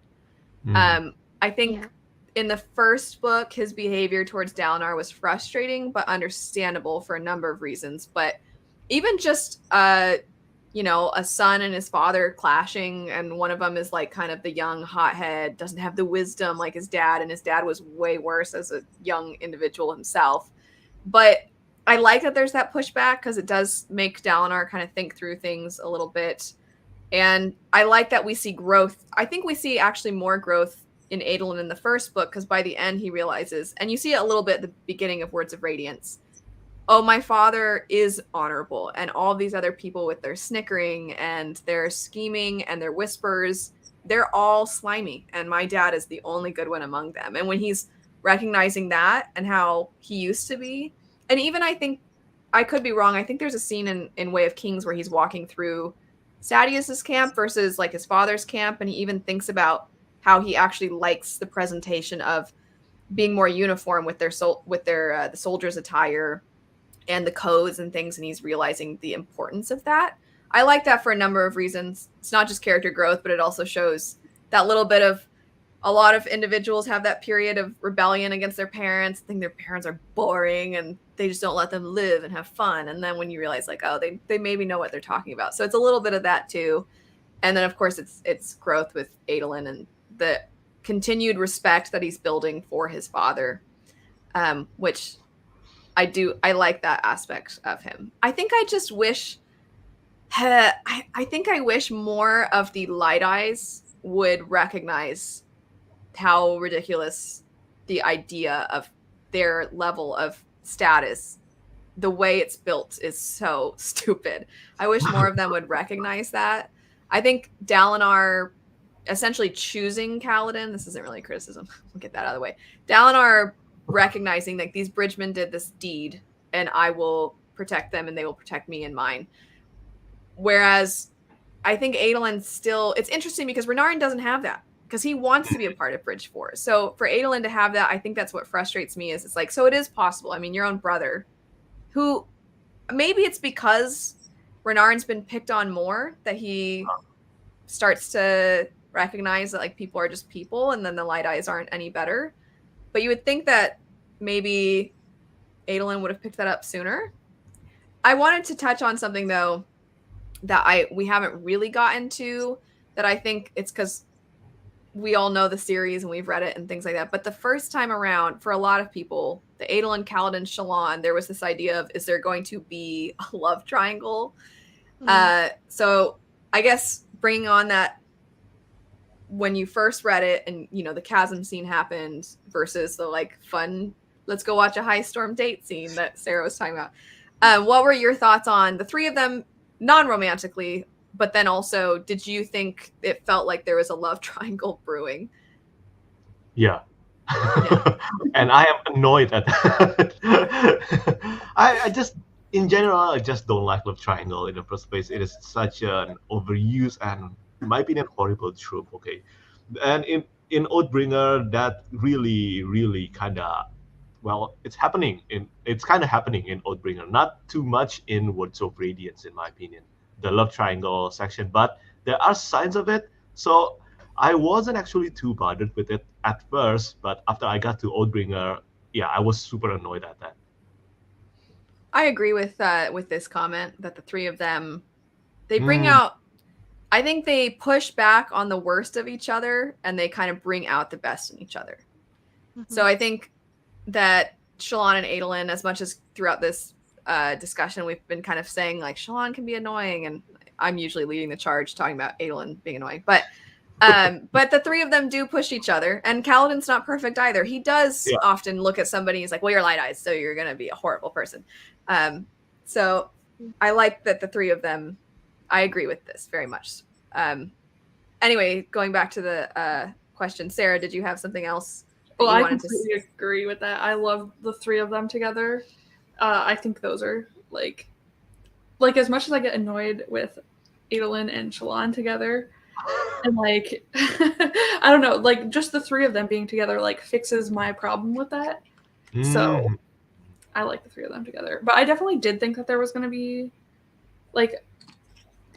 I think in the first book, his behavior towards Dalinar was frustrating, but understandable for a number of reasons. But even just, a son and his father clashing, and one of them is like kind of the young hothead, doesn't have the wisdom like his dad, and his dad was way worse as a young individual himself. But I like that there's that pushback, because it does make Dalinar kind of think through things a little bit. And I like that we see growth. I think we see actually more growth in Adolin in the first book, because by the end he realizes, and you see it a little bit at the beginning of Words of Radiance, oh, my father is honorable, and all these other people with their snickering and their scheming and their whispers, they're all slimy, and my dad is the only good one among them. And when he's recognizing that and how he used to be, and even I think, I could be wrong, I think there's a scene in Way of Kings where he's walking through Sadius's camp versus like his father's camp, and he even thinks about how he actually likes the presentation of being more uniform with the soldiers' attire and the codes and things, and he's realizing the importance of that. I like that for a number of reasons. It's not just character growth, but it also shows that little bit of a lot of individuals have that period of rebellion against their parents, think their parents are boring and they just don't let them live and have fun. And then when you realize like, oh, they maybe know what they're talking about. So it's a little bit of that too. And then of course it's growth with Adolin and the continued respect that he's building for his father, which I like that aspect of him. I think I just wish, I think I wish more of the Light Eyes would recognize how ridiculous the idea of their level of status, the way it's built, is so stupid. I wish more of them would recognize that. I think Dalinar essentially choosing Kaladin, this isn't really a criticism, we'll get that out of the way. Dalinar recognizing like these bridgemen did this deed and I will protect them and they will protect me and mine. Whereas I think Adolin still, it's interesting because Renarin doesn't have that because he wants to be a part of Bridge 4. So for Adolin to have that, I think that's what frustrates me is it's like, so it is possible. I mean, your own brother, who maybe it's because Renarin's been picked on more that he starts to recognize that like people are just people and then the Light Eyes aren't any better. But you would think that maybe Adolin would have picked that up sooner. I wanted to touch on something though that we haven't really gotten to, that I think it's because we all know the series and we've read it and things like that. But the first time around, for a lot of people, the Adolin, Kaladin, Shallan, there was this idea of, is there going to be a love triangle? So I guess bringing on that, when you first read it and, you know, the chasm scene happened versus the like fun, let's go watch a high storm date scene that Sarah was talking about. What were your thoughts on the three of them non-romantically, but then also, did you think it felt like there was a love triangle brewing? Yeah. And I am annoyed at that. I just, in general, I just don't like love triangle in the first place. It is such an overused and, in my opinion, horrible trope, okay? And in Oathbringer, that really kind of, well, it's kind of happening in Oathbringer. Not too much in Words of Radiance, in my opinion, the love triangle section, but there are signs of it. So I wasn't actually too bothered with it at first, but after I got to Oathbringer, yeah, I was super annoyed at that. I agree with this comment that the three of them, they bring out, I think they push back on the worst of each other and they kind of bring out the best in each other. Mm-hmm. So I think that Shallan and Adolin, as much as throughout this discussion we've been kind of saying like Shallan can be annoying, and I'm usually leading the charge talking about Adolin being annoying, but the three of them do push each other, and Kaladin's not perfect either. He does often look at somebody, he's like, well, you're Light Eyes, so you're gonna be a horrible person. So I like that the three of them, I agree with this very much. Anyway, going back to the question, Sarah, did you have something else? Well, I completely agree with that. I love the three of them together. I think those are like as much as I get annoyed with Adolin and Shallan together, and like I don't know, like just the three of them being together like fixes my problem with that. So I like the three of them together. But I definitely did think that there was going to be like,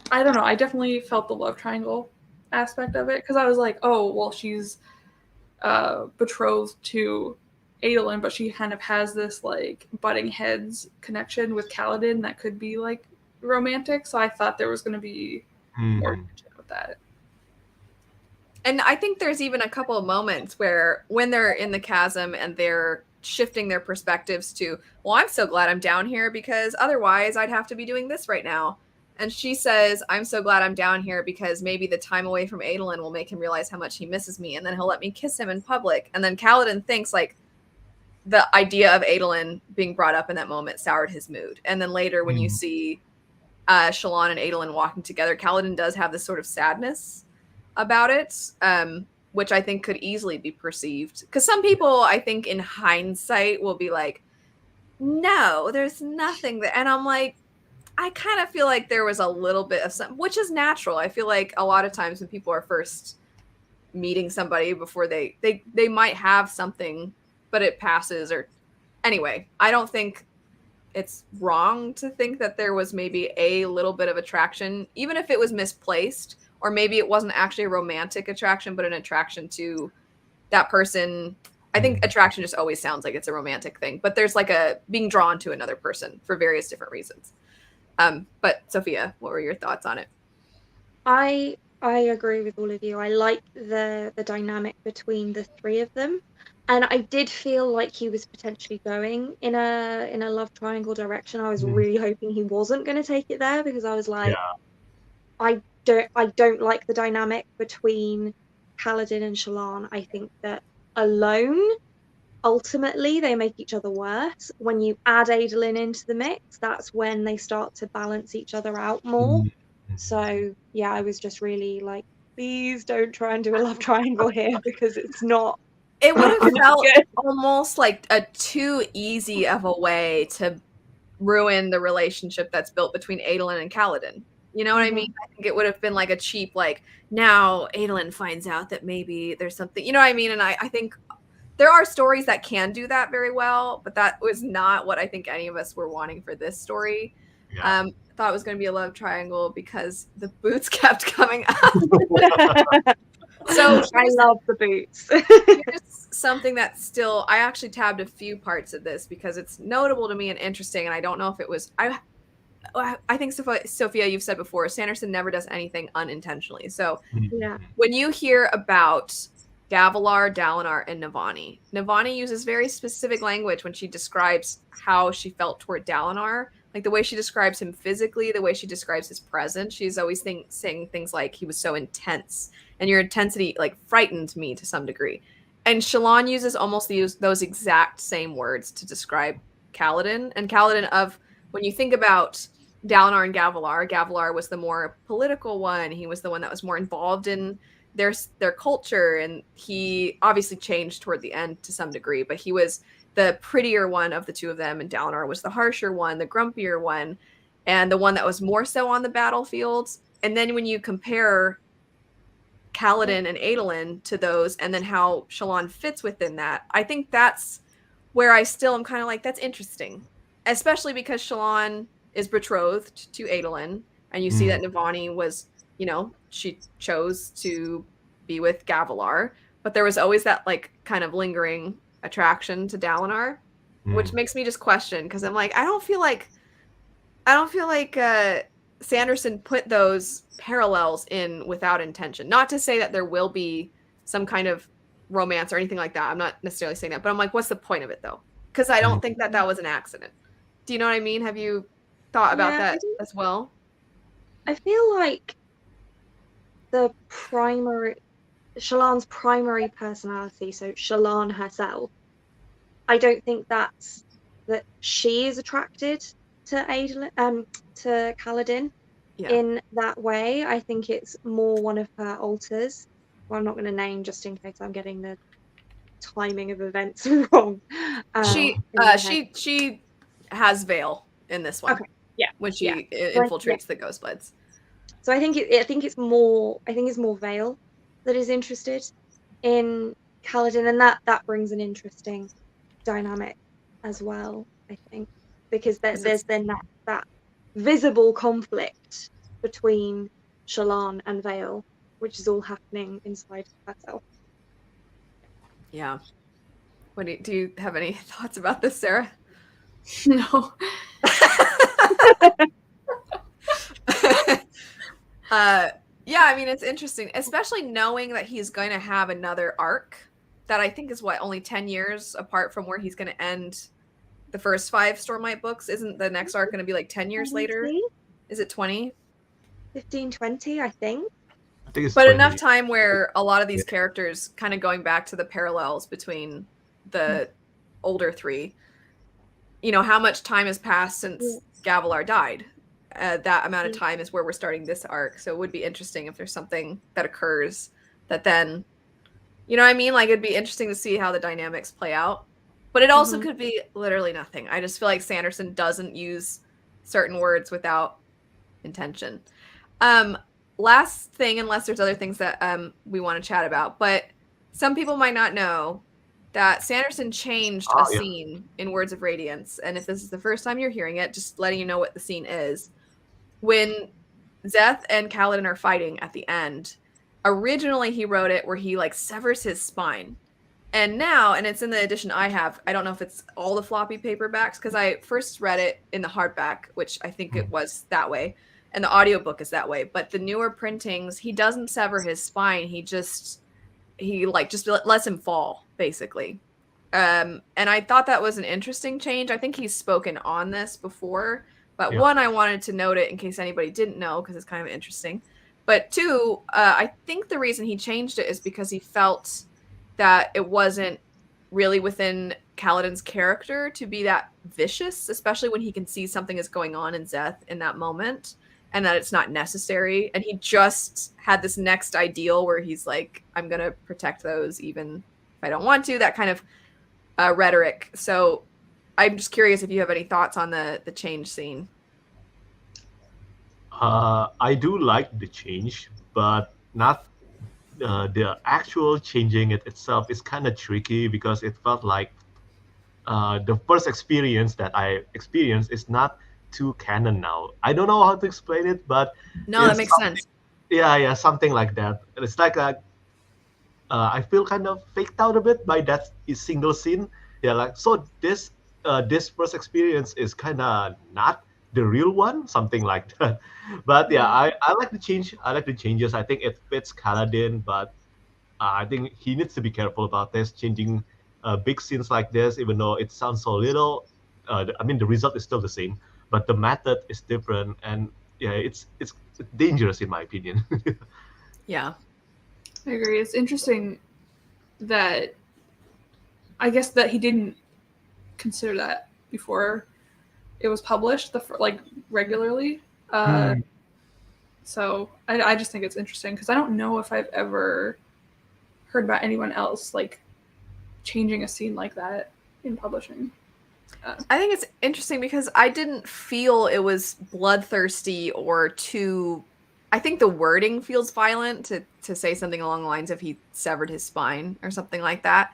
I don't know, I definitely felt the love triangle aspect of it because I was like, oh, well, she's betrothed to Adolin, but she kind of has this like butting heads connection with Kaladin that could be like romantic. So I thought there was going to be more with that. And I think there's even a couple of moments where when they're in the chasm and they're shifting their perspectives to, well, I'm so glad I'm down here because otherwise I'd have to be doing this right now. And she says, I'm so glad I'm down here because maybe the time away from Adolin will make him realize how much he misses me. And then he'll let me kiss him in public. And then Kaladin thinks like the idea of Adolin being brought up in that moment soured his mood. And then later when you see Shallan and Adolin walking together, Kaladin does have this sort of sadness about it, which I think could easily be perceived. Because some people, I think in hindsight, will be like, no, there's nothing there. And I'm like, I kind of feel like there was a little bit of something, which is natural. I feel like a lot of times when people are first meeting somebody before they might have something, but it passes. Or anyway, I don't think it's wrong to think that there was maybe a little bit of attraction, even if it was misplaced, or maybe it wasn't actually a romantic attraction, but an attraction to that person. I think attraction just always sounds like it's a romantic thing, but there's like a being drawn to another person for various different reasons. But Sophia, what were your thoughts on it? I agree with all of you. I like the dynamic between the three of them. And I did feel like he was potentially going in a love triangle direction. I was really hoping he wasn't going to take it there, because I was like, I don't like the dynamic between Kaladin and Shallan. I think that alone, ultimately, they make each other worse. When you add Adolin into the mix, that's when they start to balance each other out more. So yeah, I was just really like, please don't try and do a love triangle here, because it's not. It would have felt good. almost like a too easy of a way to ruin the relationship that's built between Adolin and Kaladin. You know what I mean? I think it would have been like a cheap, like, now Adolin finds out that maybe there's something, you know what I mean? And I think there are stories that can do that very well, but that was not what I think any of us were wanting for this story. Thought it was going to be a love triangle because the boots kept coming up. So I love the boots. here's something that still, I actually tabbed a few parts of this because it's notable to me and interesting, and I don't know if it was, I think Sophia, you've said before, Sanderson never does anything unintentionally. So Yeah. when you hear about Gavilar, Dalinar, and Navani, Navani uses very specific language when she describes how she felt toward Dalinar. Like the way she describes him physically, the way she describes his presence. She's always saying things like, he was so intense, and your intensity like frightened me to some degree. And Shallan uses almost those exact same words to describe Kaladin. And Kaladin, of when you think about Dalinar and Gavilar, Gavilar was the more political one. He was the one that was more involved in their culture, and he obviously changed toward the end to some degree, but he was the prettier one of the two of them, and Dalinar was the harsher one, the grumpier one, and the one that was more so on the battlefield. And then when you compare Kaladin and Adolin to those, and then how Shallan fits within that, I think that's where I still am kind of like, that's interesting, especially because Shallan is betrothed to Adolin, and you see that Navani was, you know, she chose to be with Gavilar, but there was always that like kind of lingering attraction to Dalinar, which makes me just question, because I'm like, I don't feel like Sanderson put those parallels in without intention. Not to say that there will be some kind of romance or anything like that. I'm not necessarily saying that, but I'm like, what's the point of it though? Because I don't think that was an accident. Do you know what I mean? Have you thought about that as well? I feel like Shallan's primary personality, so Shallan herself, I don't think that she is attracted to Kaladin in that way. I think it's more one of her alters. Well, I'm not going to name just in case I'm getting the timing of events wrong. She has Veil in this one. Okay. Yeah. When she infiltrates the Ghostbloods. So I think it's more Veil that is interested in Kaladin, and that brings an interesting dynamic as well, I think, because there's then that visible conflict between Shallan and Veil, which is all happening inside herself. Yeah. What do you have any thoughts about this, Sarah? No. Yeah, I mean, it's interesting, especially knowing that he's going to have another arc that I think is only 10 years apart from where he's going to end the first 5 Stormlight books. Isn't the next arc going to be like 10 years later? Is it 20? 15, 20, I think. But 20. Enough time where a lot of these characters, kind of going back to the parallels between the older 3, you know, how much time has passed since Gavilar died? That amount of time is where we're starting this arc. So it would be interesting if there's something that occurs that then, you know what I mean? Like, it'd be interesting to see how the dynamics play out. But it also could be literally nothing. I just feel like Sanderson doesn't use certain words without intention. Last thing, unless there's other things that we want to chat about, but some people might not know that Sanderson changed a scene in Words of Radiance. And if this is the first time you're hearing it, just letting you know what the scene is. When Szeth and Kaladin are fighting at the end, originally he wrote it where he like severs his spine. And now, and it's in the edition I have, I don't know if it's all the floppy paperbacks, because I first read it in the hardback, which I think it was that way, and the audiobook is that way. But the newer printings, he doesn't sever his spine. He just lets him fall, basically. And I thought that was an interesting change. I think he's spoken on this before, but Yeah. one, I wanted to note it in case anybody didn't know, because it's kind of interesting. But two, I think the reason he changed it is because he felt that it wasn't really within Kaladin's character to be that vicious, especially when he can see something is going on in Zeth in that moment, and that it's not necessary. And he just had this next ideal where he's like, I'm going to protect those even if I don't want to, that kind of rhetoric. So I'm just curious if you have any thoughts on the change scene. I do like the change, but not the actual changing it itself is kind of tricky because it felt like the first experience that I experienced is not too canon now. I don't know how to explain it, but No, that it's makes something- sense. Yeah, something like that. It's like I feel kind of faked out a bit by that single scene. Yeah, like so this first experience is kind of not the real one, something like that. But yeah, I like the change. I like the changes. I think it fits Kaladin, but I think he needs to be careful about this, changing big scenes like this, even though it sounds so little. I mean, the result is still the same, but the method is different, and yeah, it's dangerous in my opinion. Yeah. I agree. It's interesting that I guess that he didn't consider that before it was published, like regularly. So I just think it's interesting because I don't know if I've ever heard about anyone else like changing a scene like that in publishing. I think it's interesting because I didn't feel it was bloodthirsty or too. I think the wording feels violent to say something along the lines of he severed his spine or something like that.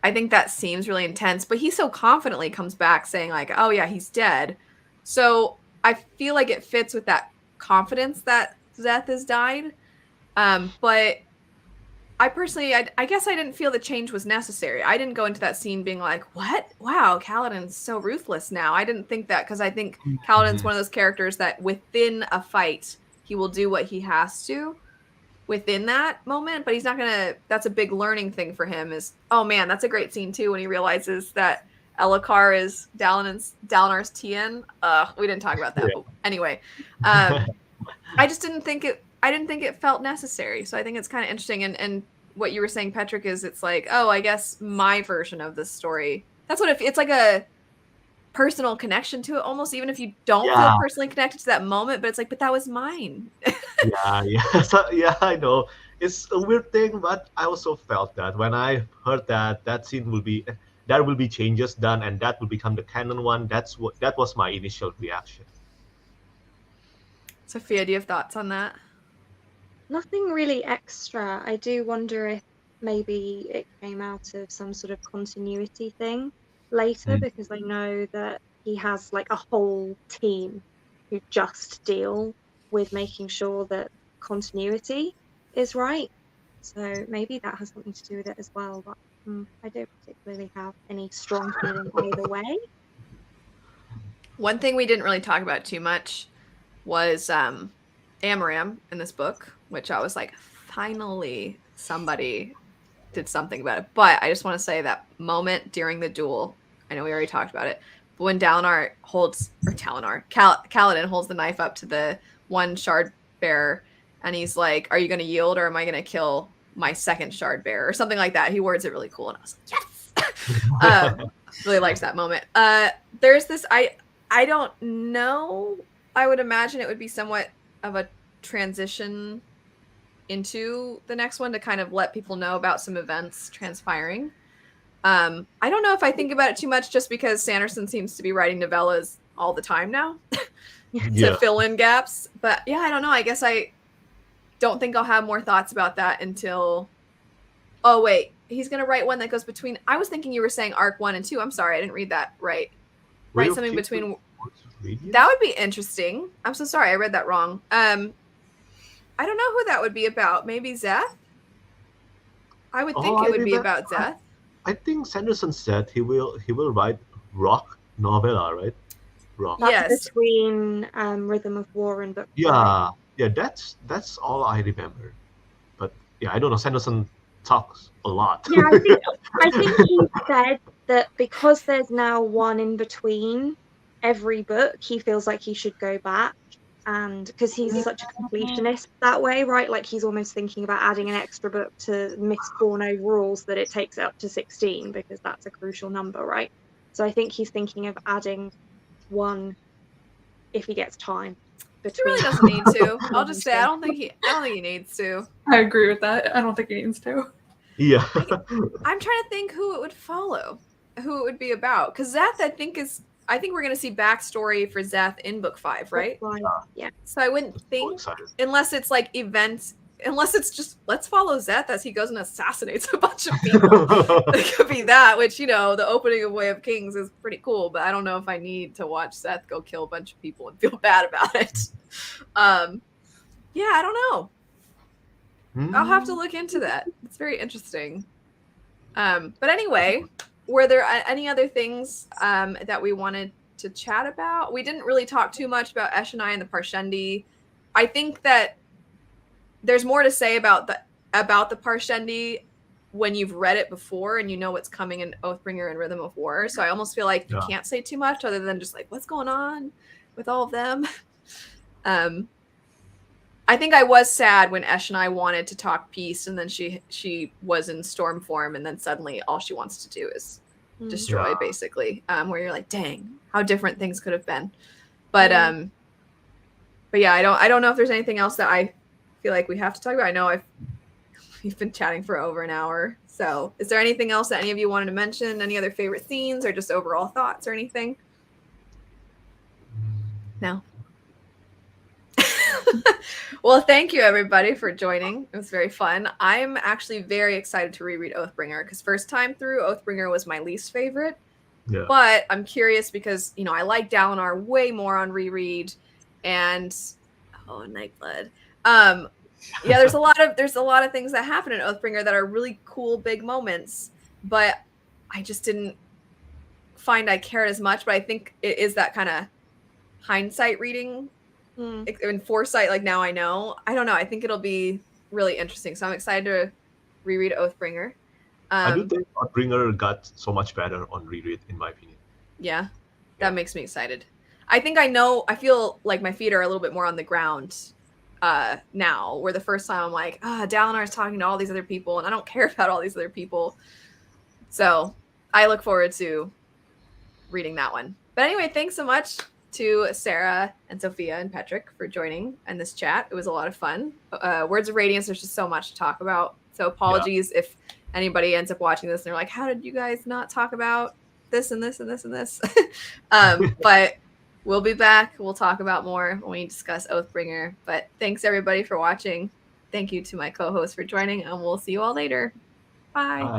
I think that seems really intense, but he so confidently comes back saying like, "Oh yeah, he's dead." So I feel like it fits with that confidence that Zeth has died. But I personally, I guess I didn't feel the change was necessary. I didn't go into that scene being like, what? Wow, Kaladin's so ruthless now. I didn't think that because I think Kaladin's one of those characters that within a fight, he will do what he has to within that moment, but he's not going to, that's a big learning thing for him is, oh man, that's a great scene too when he realizes that Elhokar is Dalinar's Tien. We didn't talk about that, Yeah. but anyway. I just didn't think it felt necessary. So I think it's kind of interesting. And what you were saying, Petrick, is it's like, oh, I guess my version of this story. That's what it's like a personal connection to it almost, even if you don't feel personally connected to that moment, but it's like, but that was mine. Yeah, I know. It's a weird thing, but I also felt that when I heard that scene there will be changes done and that will become the canon one. That was my initial reaction. Sophia, do you have thoughts on that? Nothing really extra. I do wonder if maybe it came out of some sort of continuity thing later, because I know that he has like a whole team who just deal with making sure that continuity is right. So maybe that has something to do with it as well. But I don't particularly have any strong feeling either way. One thing we didn't really talk about too much was Amaram in this book, which I was like, finally somebody did something about it. But I just want to say that moment during the duel, I know we already talked about it, but when Kaladin holds the knife up to the one shard bearer, and he's like, are you going to yield or am I going to kill my second shard bearer? Or something like that. He words it really cool, and I was like, yes! Really liked that moment. There's this, I don't know. I would imagine it would be somewhat of a transition into the next one to kind of let people know about some events transpiring. I don't know if I think about it too much just because Sanderson seems to be writing novellas all the time now to fill in gaps. But yeah, I don't know. I guess I don't think I'll have more thoughts about that until... Oh, wait. He's going to write one that goes between... I was thinking you were saying arc 1 and 2. I'm sorry. I didn't read that right. Write something between... That would be interesting. I'm so sorry. I read that wrong. I don't know who that would be about. Maybe Zeth? I would think it would be about Zeth. I think Sanderson said he will write rock novella, right? Rock. That's Yes. between Rhythm of War and Book 5. Yeah, that's all I remember. But yeah, I don't know. Sanderson talks a lot. Yeah, I think he said that because there's now one in between every book, he feels like he should go back, and because he's such a completionist that way, right? Like he's almost thinking about adding an extra book to Mistborn overall so that it takes it up to 16 because that's a crucial number, right? So I think he's thinking of adding one if he gets time He between. really doesn't need to. I'll just say I don't think he needs to. I agree with that. I don't think he needs to. Yeah. I'm trying to think who it would follow, who it would be about. Because Zeth, I think we're going to see backstory for Zeth in book 5, right? Yeah. So I wouldn't So think, excited. unless it's like events, unless it's just let's follow Zeth as he goes and assassinates a bunch of people. It could be that, which, you know, the opening of Way of Kings is pretty cool, but I don't know if I need to watch Seth go kill a bunch of people and feel bad about it. Yeah, I don't know. I'll have to look into that. It's very interesting. But anyway, were there any other things that we wanted to chat about? We didn't really talk too much about Eshonai and the Parshendi. I think that there's more to say about the Parshendi when you've read it before and you know what's coming in Oathbringer and Rhythm of War. So I almost feel like you can't say too much other than just like what's going on with all of them. I think I was sad when Eshonai wanted to talk peace, and then she was in storm form, and then suddenly all she wants to do is destroy, basically. Where you're like, dang, how different things could have been. But yeah, I don't know if there's anything else that I feel like we have to talk about. I know we've been chatting for over an hour. So is there anything else that any of you wanted to mention? Any other favorite scenes or just overall thoughts or anything? No. Well, thank you everybody for joining. It was very fun. I'm actually very excited to reread Oathbringer because first time through, Oathbringer was my least favorite. Yeah. But I'm curious because, you know, I like Dalinar way more on reread, and Nightblood. Yeah, there's a lot of things that happen in Oathbringer that are really cool big moments, but I just didn't find I cared as much. But I think it is that kind of hindsight reading and foresight, like now I know. I don't know. I think it'll be really interesting. So I'm excited to reread Oathbringer. I do think Oathbringer got so much better on reread, in my opinion. Yeah, that makes me excited. I think I feel like my feet are a little bit more on the ground now, where the first time I'm like, Dalinar's talking to all these other people, and I don't care about all these other people. So I look forward to reading that one. But anyway, thanks so much to Sarah and Sophia and Patrick for joining in this chat. It was a lot of fun. Words of Radiance, there's just so much to talk about. So apologies if anybody ends up watching this and they're like, how did you guys not talk about this and this and this and this? But we'll be back. We'll talk about more when we discuss Oathbringer. But thanks everybody for watching. Thank you to my co-host for joining, and we'll see you all later. Bye. Bye.